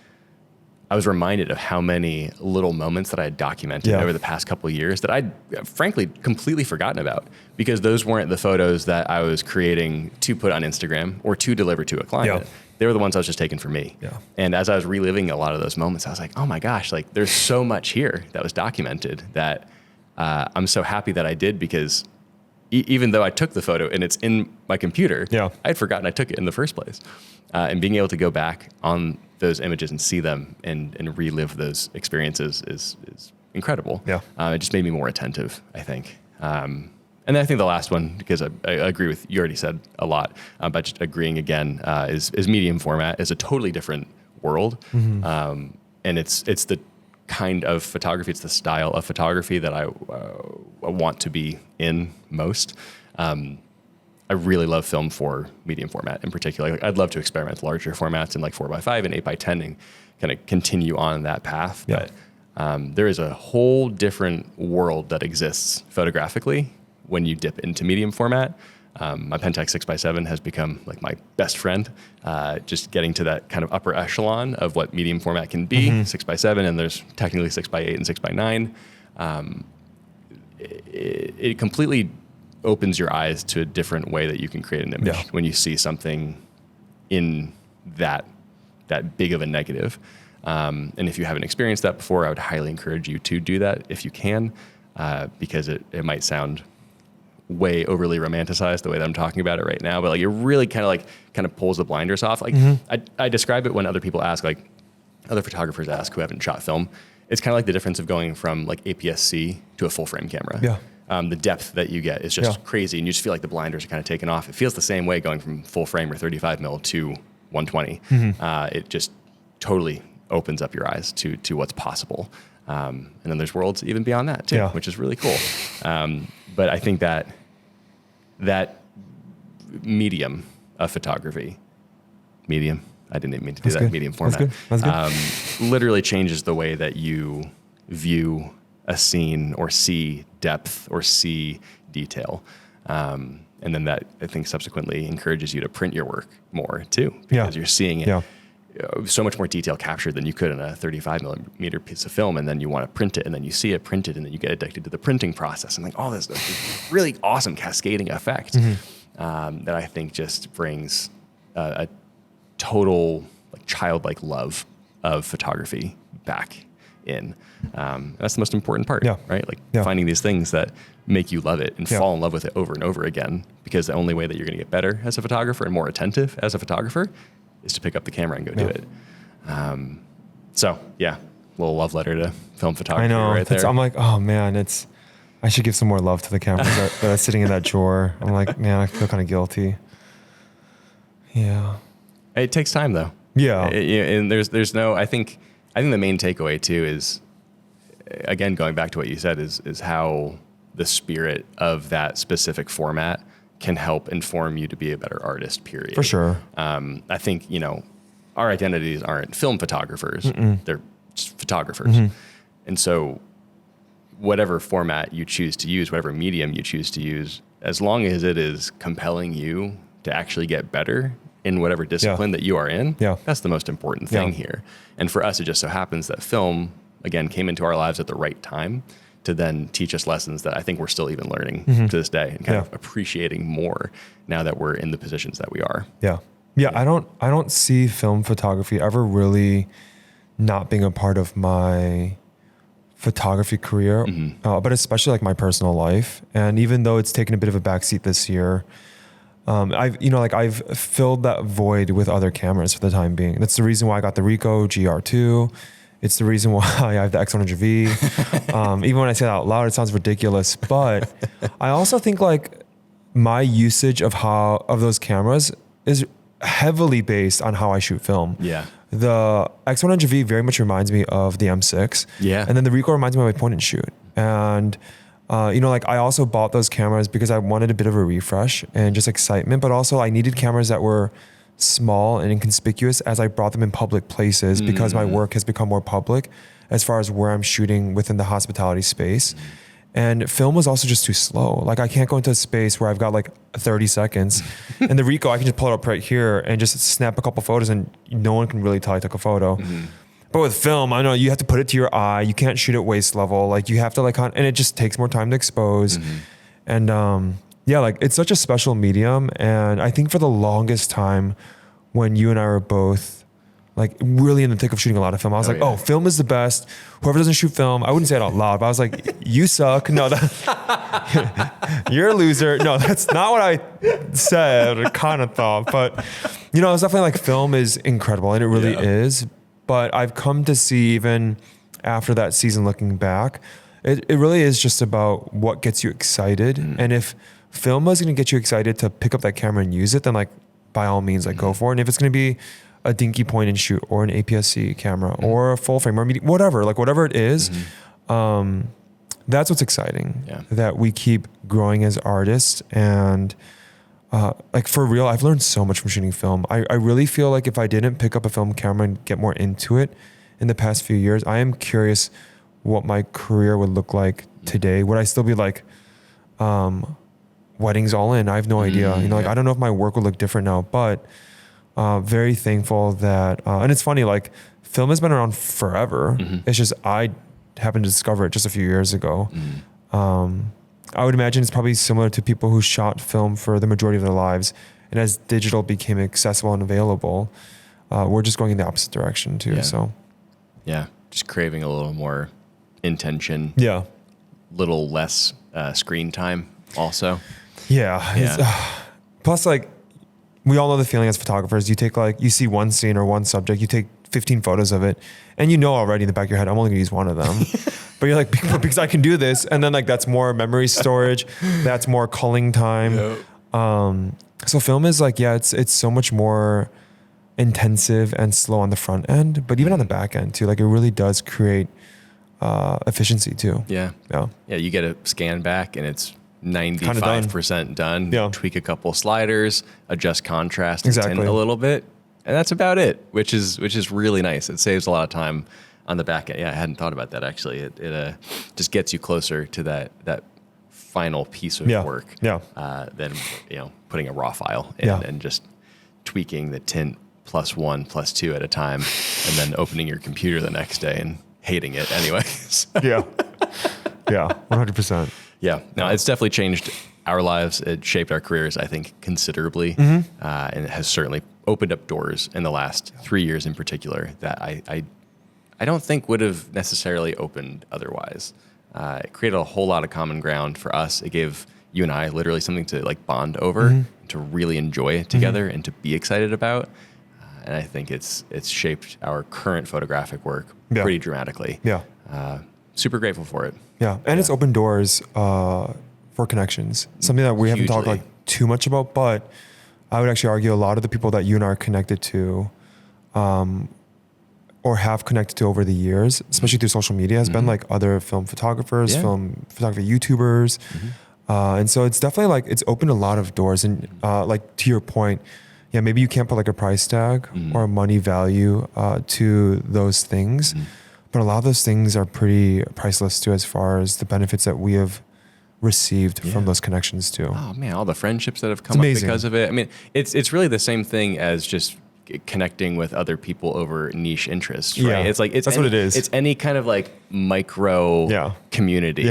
I was reminded of how many little moments that I had documented over the past couple of years that I'd frankly completely forgotten about because those weren't the photos that I was creating to put on Instagram or to deliver to a client. Yeah. They were the ones I was just taking for me. Yeah. And as I was reliving a lot of those moments, I was like, oh my gosh, there's so much here that was documented that I'm so happy that I did because even though I took the photo and it's in my computer, Yeah. I'd forgotten I took it in the first place. And being able to go back on those images and see them and relive those experiences is incredible. Yeah. It just made me more attentive, I think. And then I think the last one, because I agree with, you already said a lot, but just agreeing again, is medium format is a totally different world. And it's the kind of photography, it's the style of photography that I want to be in most. I really love film for medium format in particular. Like, I'd love to experiment with larger formats in like 4x5 and 8x10 and kind of continue on that path. Yeah. But there is a whole different world that exists photographically when you dip into medium format. My Pentax 6x7 has become like my best friend, just getting to that kind of upper echelon of what medium format can be, 6x7, and there's technically 6x8 and 6x9. It completely opens your eyes to a different way that you can create an image when you see something in that big of a negative. And if you haven't experienced that before, I would highly encourage you to do that if you can, because it might sound way overly romanticized the way that I'm talking about it right now, but like it really kind of pulls the blinders off. Like I describe it when other people ask, like other photographers ask who haven't shot film. It's kind of like the difference of going from like APS-C to a full frame camera. Yeah. The depth that you get is just crazy, and you just feel like the blinders are kind of taken off. It feels the same way going from full frame or 35 mil to 120. It just totally opens up your eyes to what's possible. And then there's worlds even beyond that too, which is really cool. But I think that medium of photography, I didn't even mean to do that, medium format, That's good. literally changes the way that you view a scene or see depth or see detail. And then that, I think, subsequently encourages you to print your work more too, because you're seeing it so much more detail captured than you could in a 35 millimeter piece of film. And then you want to print it, and then you see it printed, and then you get addicted to the printing process, and like all this really awesome cascading effect that I think just brings a total like childlike love of photography back in. That's the most important part, right? Like finding these things that make you love it and fall in love with it over and over again, because the only way that you're going to get better as a photographer and more attentive as a photographer is to pick up the camera and go do it. So yeah, little love letter to film photography. I know. Right there. I'm like, oh man, I should give some more love to the cameras that are sitting in that drawer. I'm like, man, I feel kind of guilty. Yeah. It takes time though. Yeah. And there's no, I think the main takeaway too is, again, going back to what you said, is how the spirit of that specific format can help inform you to be a better artist, period. For sure. I think, our identities aren't film photographers. They're just photographers. And so whatever format you choose to use, whatever medium you choose to use, as long as it is compelling you to actually get better in whatever discipline that you are in, that's the most important thing here. And for us, it just so happens that film, again, came into our lives at the right time to then teach us lessons that I think we're still even learning to this day, and kind of appreciating more now that we're in the positions that we are. Yeah. I don't see film photography ever really not being a part of my photography career, but especially like my personal life. And even though it's taken a bit of a backseat this year, I've filled that void with other cameras for the time being. That's the reason why I got the Ricoh GR2. It's the reason why I have the X100V. Even when I say that out loud, it sounds ridiculous, but I also think like my usage of those cameras is heavily based on how I shoot film. Yeah. The X100V very much reminds me of the M6. Yeah. And then the Ricoh reminds me of my point and shoot. And I also bought those cameras because I wanted a bit of a refresh and just excitement, but also I needed cameras that were small and inconspicuous as I brought them in public places, because my work has become more public as far as where I'm shooting within the hospitality space. And film was also just too slow. Like I can't go into a space where I've got like 30 seconds and the Ricoh, I can just pull it up right here and just snap a couple photos and no one can really tell I took a photo. But with film, I know you have to put it to your eye. You can't shoot at waist level. Like you have to and it just takes more time to expose. And like it's such a special medium. And I think for the longest time when you and I were both like really in the thick of shooting a lot of film. I was oh, film is the best. Whoever doesn't shoot film, I wouldn't say it out loud, but I was like, you suck. No, you're a loser. No, that's not what I said or kind of thought. But, you know, it's definitely like film is incredible, and it really is. But I've come to see, even after that season, looking back, it really is just about what gets you excited. And if film is going to get you excited to pick up that camera and use it, then like by all means, like go for it. And if it's going to be a dinky point and shoot or an APS-C camera or a full frame or whatever, like whatever it is, that's what's exciting, that we keep growing as artists. And like for real, I've learned so much from shooting film. I really feel like if I didn't pick up a film camera and get more into it in the past few years, I am curious what my career would look like today. Would I still be like, weddings all in? I have no idea. You know, like I don't know if my work would look different now, but very thankful that, and it's funny, like film has been around forever. It's just, I happened to discover it just a few years ago. I would imagine it's probably similar to people who shot film for the majority of their lives. And as digital became accessible and available, we're just going in the opposite direction too. So just craving a little more intention. Little less screen time also. Plus, like, we all know the feeling as photographers. You take you see one scene or one subject, you take 15 photos of it, and you know already in the back of your head, I'm only gonna use one of them. But you're like, because I can do this. And then like, that's more memory storage. That's more culling time. So film is like, it's so much more intensive and slow on the front end, but even on the back end too. Like it really does create efficiency too. You get a scan back and it's 95% done. Tweak a couple sliders, adjust contrast and tint a little bit, and that's about it, which is really nice. It saves a lot of time on the back end. I hadn't thought about that actually. It just gets you closer to that final piece of work than putting a raw file in and just tweaking the tint +1, +2 at a time, and then opening your computer the next day and hating it anyways. 100%. No, it's definitely changed our lives. It shaped our careers, I think, considerably, and it has certainly opened up doors in the last 3 years in particular that I don't think would have necessarily opened otherwise. It created a whole lot of common ground for us. It gave you and I literally something to like bond over, to really enjoy together and to be excited about. And I think it's shaped our current photographic work pretty dramatically. Super grateful for it. And it's opened doors for connections. Something that we haven't talked like too much about, but I would actually argue a lot of the people that you and I are connected to, or have connected to over the years, especially through social media, has been like other film photographers, film photography YouTubers. And so it's definitely like, it's opened a lot of doors. And like to your point, maybe you can't put like a price tag or a money value to those things, but a lot of those things are pretty priceless too, as far as the benefits that we have received from those connections too. Oh man, all the friendships that have come up because of it. I mean, it's really the same thing as just connecting with other people over niche interests, right? It's like, that's what it is. It's any kind of like micro community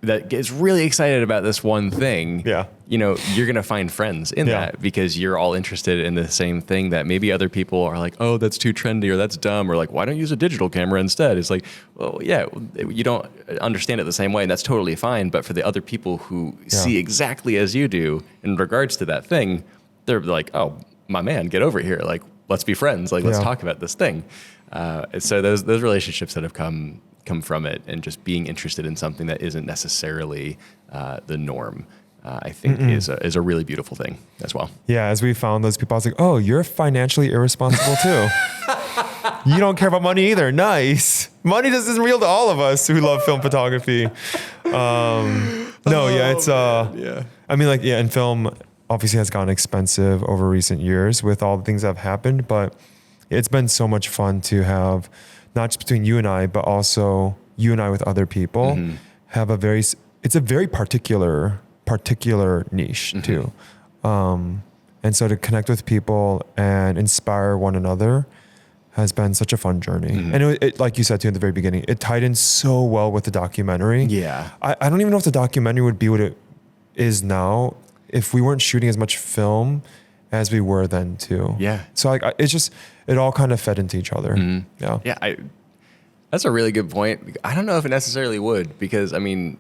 that gets really excited about this one thing. You know, you're going to find friends in that because you're all interested in the same thing that maybe other people are like, oh, that's too trendy or that's dumb, or like, why don't you use a digital camera instead? It's like, well, you don't understand it the same way, and that's totally fine. But for the other people who see exactly as you do in regards to that thing, they're like, oh, my man, get over here. Like, let's be friends. Like, let's talk about this thing. So those relationships that have come from it, and just being interested in something that isn't necessarily the norm, I think is a really beautiful thing as well. As we found those people, I was like, oh, you're financially irresponsible too. You don't care about money either. Nice. Money isn't real to all of us who love film photography. I mean, like, and film obviously has gotten expensive over recent years with all the things that have happened, but it's been so much fun to have, not just between you and I, but also you and I with other people, have it's a very particular niche too. And so to connect with people and inspire one another has been such a fun journey. And it, like you said too in the very beginning, it tied in so well with the documentary. I don't even know if the documentary would be what it is now if we weren't shooting as much film as we were then too. So like, it's it all kind of fed into each other. Yeah. Yeah. That's a really good point. I don't know if it necessarily would, because I mean,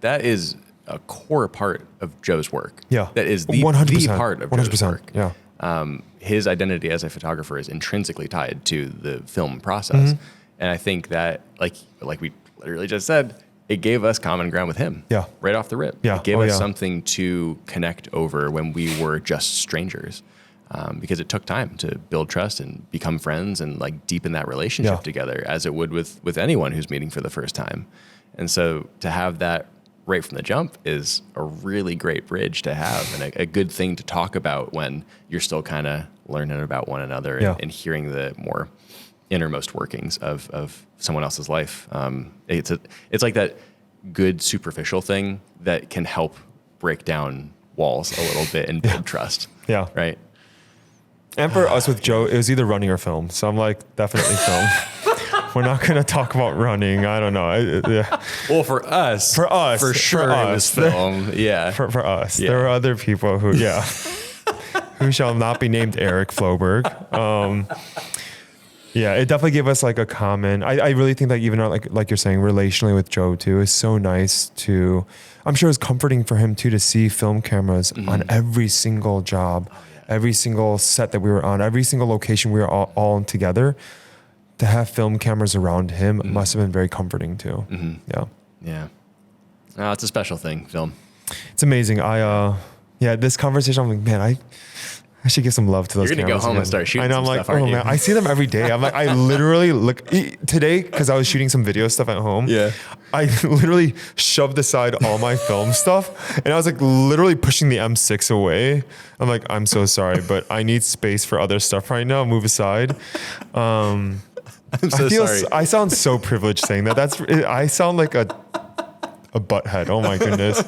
that is a core part of Joe's work. Yeah. That is the 100%, part of 100%. Joe's work. Yeah. His identity as a photographer is intrinsically tied to the film process. And I think that, like we literally just said, it gave us common ground with him. Yeah. Right off the rip. Yeah. It gave us something to connect over when we were just strangers. Because it took time to build trust and become friends and like deepen that relationship together, as it would with anyone who's meeting for the first time. And so to have that right from the jump is a really great bridge to have, and a good thing to talk about when you're still kind of learning about one another and hearing the more innermost workings of someone else's life. It's like that good superficial thing that can help break down walls a little bit and build trust. Yeah. Right. And for us with Joe, it was either running or film. So I'm like, definitely film. We're not going to talk about running. I don't know. Well, for us, for sure, it was film. Yeah. For us. There were other people who, who shall not be named Eric Floberg. Yeah, it definitely gave us like a common, I really think that even like you're saying, relationally with Joe too, is so nice to, I'm sure it's comforting for him too, to see film cameras on every single job. Every single set that we were on, every single location we were all together, to have film cameras around him must have been very comforting too. Yeah. Yeah. Oh, it's a special thing, film. It's amazing. This conversation, I'm like, man, I should give some love to those cameras. You're going to go home and start shooting. I know, I'm like, oh man, I see them every day. I'm like, I literally look today, because I was shooting some video stuff at home. Yeah. I literally shoved aside all my film stuff, and I was like literally pushing the M6 away. I'm like, I'm so sorry, but I need space for other stuff right now. Move aside. I'm so sorry. I sound so privileged saying that. I sound like a butthead. Oh my goodness.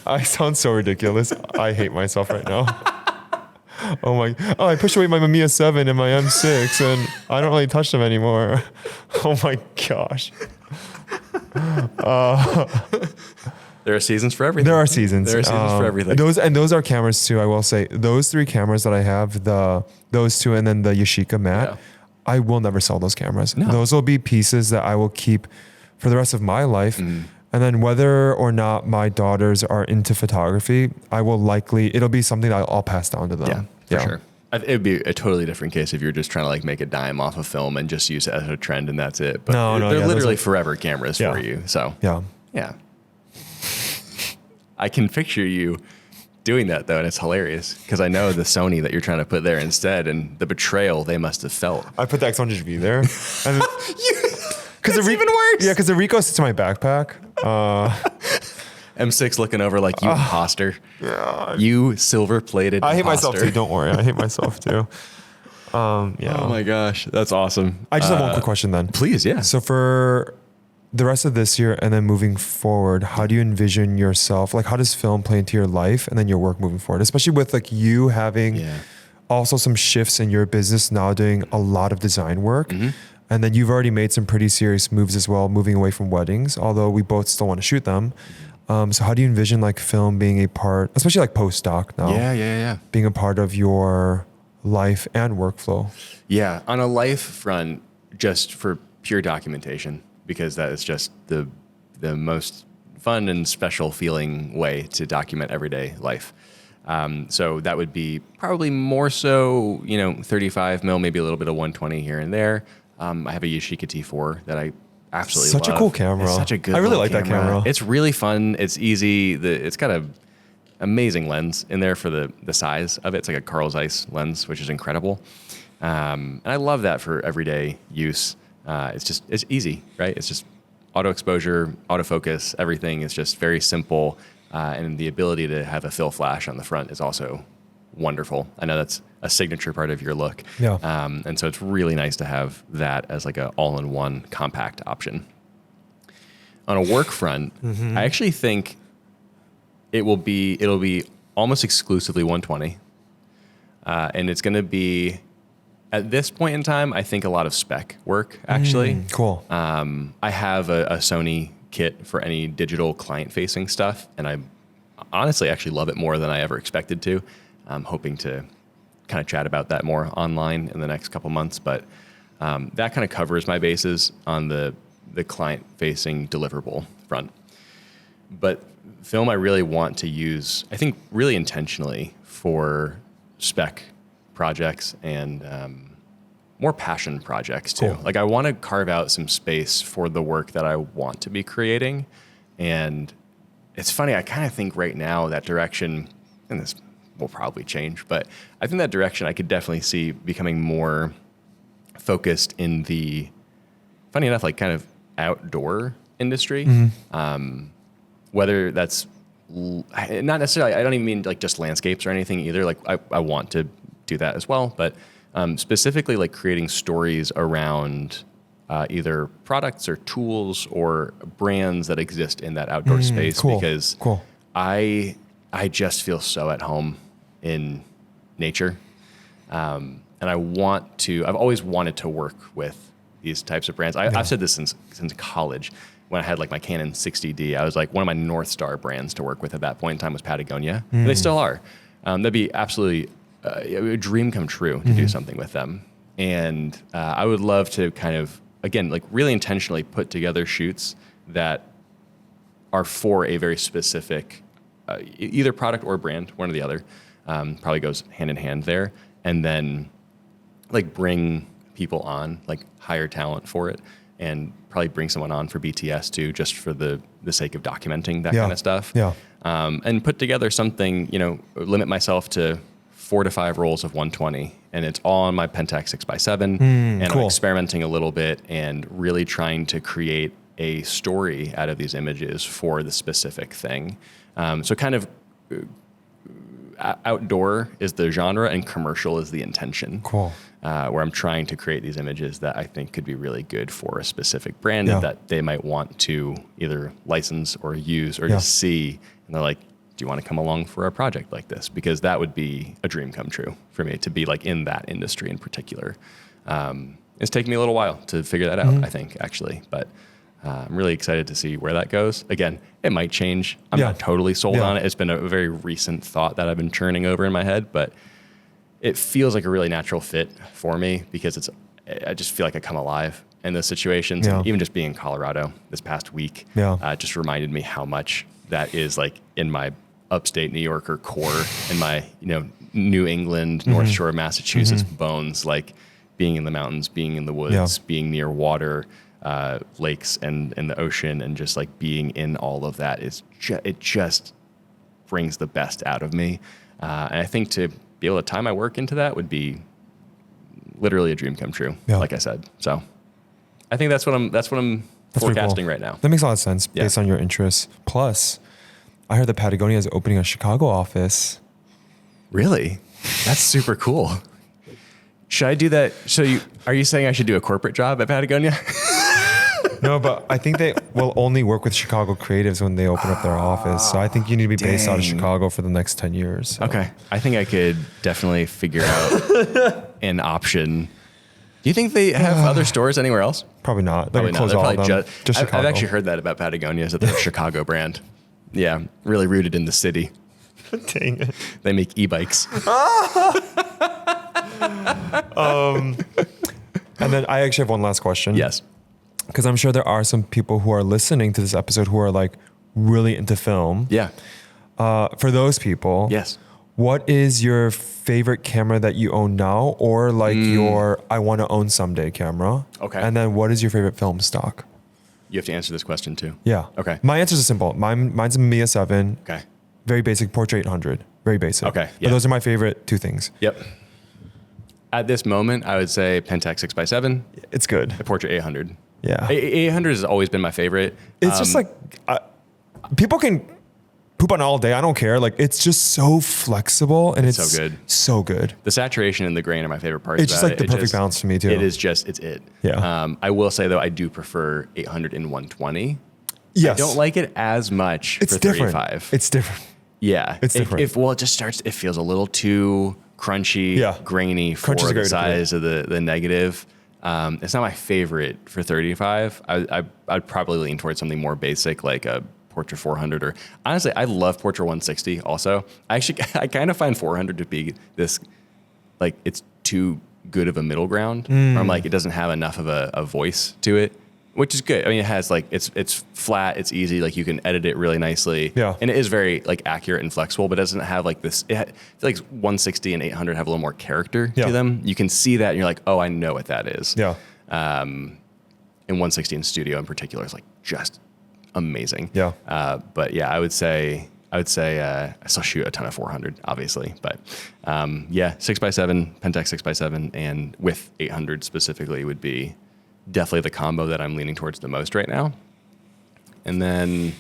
I sound so ridiculous. I hate myself right now. I pushed away my Mamiya 7 and my M6, and I don't really touch them anymore. Oh my gosh. There are seasons for everything. There are seasons. There are seasons for everything. Those are cameras too. I will say those 3 cameras that I have, those 2, and then the Yashica mat. I will never sell those cameras. No. Those will be pieces that I will keep for the rest of my life. And then whether or not my daughters are into photography, it'll be something that I'll pass down to them. Yeah, for sure. It would be a totally different case if you're just trying to like make a dime off of film and just use it as a trend and that's it. But they're literally forever cameras for you. So yeah. I can picture you doing that though, and it's hilarious because I know the Sony that you're trying to put there instead, and the betrayal they must have felt. I put the X100V there. And Because it's even worse. Yeah, because the Ricoh sits in my backpack. M6 looking over like, you imposter. Yeah. You silver-plated I hate imposter. myself too. Don't worry. I hate myself too. Oh my gosh. That's awesome. I just have one quick question then. Please, yeah. So for the rest of this year and then moving forward, how do you envision yourself? Like, how does film play into your life and then your work moving forward? Especially with like you having also some shifts in your business now, doing a lot of design work. And then you've already made some pretty serious moves as well, moving away from weddings, although we both still want to shoot them. So how do you envision like film being a part, especially like post-doc now? Yeah. Being a part of your life and workflow? Yeah, on a life front, just for pure documentation, because that is just the most fun and special feeling way to document everyday life. So that would be probably more so, 35 mil, maybe a little bit of 120 here and there. I have a Yashica T4 that I absolutely love. Such a cool camera. It's such a good I really like that camera. It's really fun. It's easy. It's got a amazing lens in there for the size of it. It's like a Carl Zeiss lens, which is incredible. And I love that for everyday use. It's easy, right? It's just auto exposure, autofocus, everything is just very simple. And the ability to have a fill flash on the front is also wonderful. I know that's a signature part of your look. Yeah. And so it's really nice to have that as like a all-in-one compact option. On a work front, I actually think it'll be almost exclusively 120. And it's going to be, at this point in time, I think a lot of spec work, actually. Cool. I have a Sony kit for any digital client-facing stuff, and I'm honestly actually love it more than I ever expected to. I'm hoping to kind of chat about that more online in the next couple months, but that kind of covers my bases on the client-facing deliverable front. But film I really want to use, I think really intentionally, for spec projects and more passion projects too. Cool. Like I want to carve out some space for the work that I want to be creating. And it's funny, I kind of think right now that direction, and this will probably change, but I think that direction I could definitely see becoming more focused in the, funny enough, like kind of outdoor industry. Whether that's not necessarily, I don't even mean like just landscapes or anything either. Like I want to do that as well, but specifically like creating stories around either products or tools or brands that exist in that outdoor space. Cool. Because I just feel so at home in nature. And I've always wanted to work with these types of brands. I've said this since college. When I had like my Canon 60D, I was like, one of my North Star brands to work with at that point in time was Patagonia. And they still are. That'd be absolutely a dream come true to do something with them. And I would love to kind of, again, like really intentionally put together shoots that are for a very specific, either product or brand, one or the other. Probably goes hand in hand there. And then like bring people on, like hire talent for it, and probably bring someone on for BTS too, just for the sake of documenting that kind of stuff. Yeah. And put together something, limit myself to 4 to 5 rolls of 120, and it's all on my Pentax 6x7. And cool. I'm experimenting a little bit and really trying to create a story out of these images for the specific thing. So kind of outdoor is the genre and commercial is the intention. Cool. Where I'm trying to create these images that I think could be really good for a specific brand and that they might want to either license or use or just see. And they're like, do you want to come along for a project like this? Because that would be a dream come true for me to be like in that industry in particular. It's taken me a little while to figure that out, I think, actually. But I'm really excited to see where that goes. Again, it might change. I'm not totally sold on it. It's been a very recent thought that I've been churning over in my head, but it feels like a really natural fit for me because I just feel like I come alive in those situations. And even just being in Colorado this past week just reminded me how much that is like in my upstate New Yorker core and my, New England, North Shore, Massachusetts bones, like being in the mountains, being in the woods, being near water, lakes and the ocean, and just like being in all of that it just brings the best out of me. And I think to be able to tie my work into that would be literally a dream come true, like I said. So I think that's what I'm forecasting right now. That makes a lot of sense based on your interests. Plus, I heard that Patagonia is opening a Chicago office. Really? That's super cool. Should I do that? Are you saying I should do a corporate job at Patagonia? No, but I think they will only work with Chicago creatives when they open up their office. So I think you need to be based out of Chicago for the next 10 years. So. Okay. I think I could definitely figure out an option. Do you think they have other stores anywhere else? Probably not. They're probably just Chicago. I've actually heard that about Patagonia, is that they're a Chicago brand. Yeah, really rooted in the city. Dang it. They make e-bikes. And then I actually have one last question. Yes. Because I'm sure there are some people who are listening to this episode who are like really into film. Yeah. For those people, yes. What is your favorite camera that you own now, or like your I want to own someday camera? Okay. And then what is your favorite film stock? You have to answer this question too. Yeah. Okay. My answer is simple. Mine's a Mamiya 7. Okay. Very basic Portra 800. Very basic. Okay. Yeah. But those are my favorite 2 things. Yep. At this moment, I would say Pentax 6x7. It's good. The Portra 800. Yeah. 800 has always been my favorite. It's just like, people can poop on it all day. I don't care. Like, it's just so flexible and it's so good. So good. The saturation and the grain are my favorite parts. It's just like the perfect balance to me too. It's it. Yeah. I will say though, I do prefer 800 and 120. Yes. I don't like it as much for 35. It's different. Yeah. It's different. It feels a little too crunchy, grainy for the size of the negative. It's not my favorite for 35. I'd probably lean towards something more basic, like a Portra 400, or honestly, I love Portra 160 also. I kind of find 400 to be this, like, it's too good of a middle ground. Where I'm like, it doesn't have enough of a voice to it, which is good. I mean, it has like, it's flat, it's easy, like you can edit it really nicely. Yeah. And it is very like accurate and flexible, but it doesn't have like this, I feel like 160 and 800 have a little more character to them. You can see that and you're like, oh, I know what that is. Yeah. And 160 in studio in particular is like just amazing. Yeah. But yeah, I would say I still shoot a ton of 400, obviously, but yeah, 6x7, Pentax 6x7, and with 800 specifically would be definitely the combo that I'm leaning towards the most right now. And then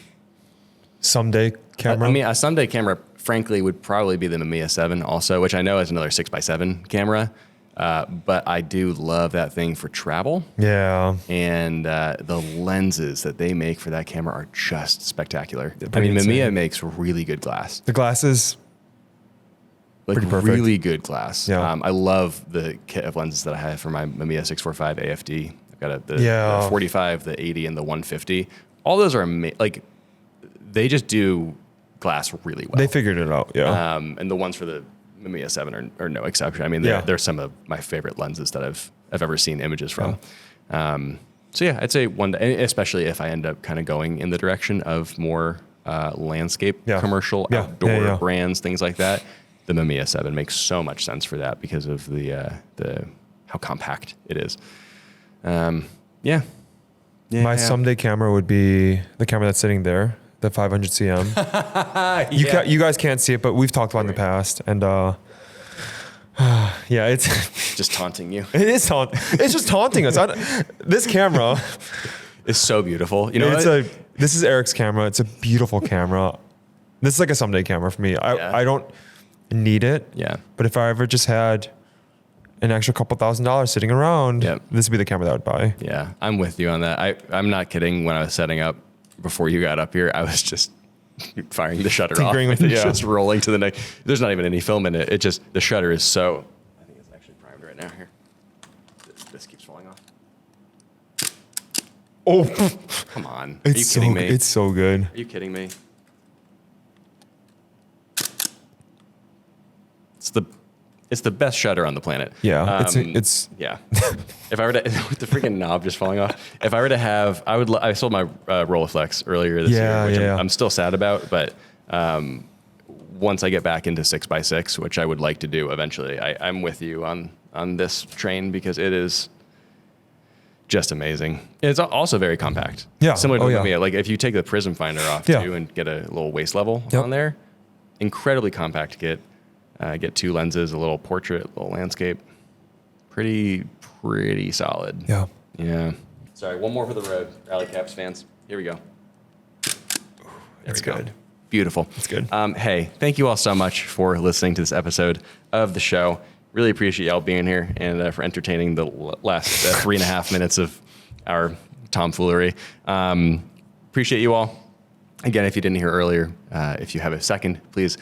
someday camera. I mean, a someday camera, frankly, would probably be the Mamiya 7 also, which I know is another 6x7 camera. But I do love that thing for travel. Yeah. And the lenses that they make for that camera are just spectacular. I mean, Mamiya makes really good glass. The glass is like pretty perfect. Really good glass. Yeah. I love the kit of lenses that I have for my Mamiya 645 AFD. I've got the 45, the 80, and the 150. All those are like, they just do glass really well. They figured it out. Yeah. And the ones for the Mamiya 7 are no exception. I mean, they're some of my favorite lenses that I've ever seen images from. So yeah, I'd say one, especially if I end up kind of going in the direction of more landscape, commercial, outdoor brands, things like that. The Mamiya 7 makes so much sense for that because of the how compact it is. My someday camera would be the camera that's sitting there, the 500 cm. You guys can't see it, but we've talked about it in the past, and it's just taunting you. It is it's just taunting us. This camera is so beautiful. You know, this is Eric's camera. It's a beautiful camera. This is like a someday camera for me. I don't need it. Yeah. But if I ever just had an extra couple $1,000 sitting around, this would be the camera that I would buy. Yeah, I'm with you on that. I'm not kidding. When I was setting up before you got up here, I was just firing the shutter off. It's just rolling to the next. There's not even any film in it. It just, the shutter is so, I think it's actually primed right now here. This keeps falling off. Oh, come on. Are you kidding me? It's so good. Are you kidding me? It's the best shutter on the planet. Yeah, it's yeah. If I were to, with the freaking knob just falling off, if I were to have, I sold my Rolleiflex earlier this year, which I'm still sad about. But once I get back into 6x6, which I would like to do eventually, I'm with you on this train because it is just amazing. It's also very compact. Yeah, similar to Mamiya. Like if you take the prism finder off too and get a little waist level on there, incredibly compact kit. Get two lenses, a little portrait, a little landscape. Pretty solid. Yeah. Yeah. Sorry, one more for the road, Rally Caps fans. Here we go. That's good. Beautiful. That's good. Hey, thank you all so much for listening to this episode of the show. Really appreciate y'all being here and for entertaining the last 3.5 minutes of our tomfoolery. Appreciate you all. Again, if you didn't hear earlier, if you have a second, please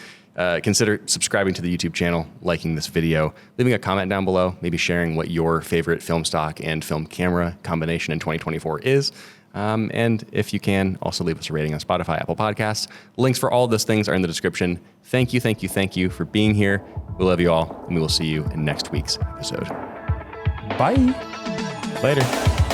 consider subscribing to the YouTube channel, liking this video, leaving a comment down below, maybe sharing what your favorite film stock and film camera combination in 2024 is. And if you can, also leave us a rating on Spotify, Apple Podcasts. Links for all of those things are in the description. Thank you for being here. We love you all, and we will see you in next week's episode. Bye. Later.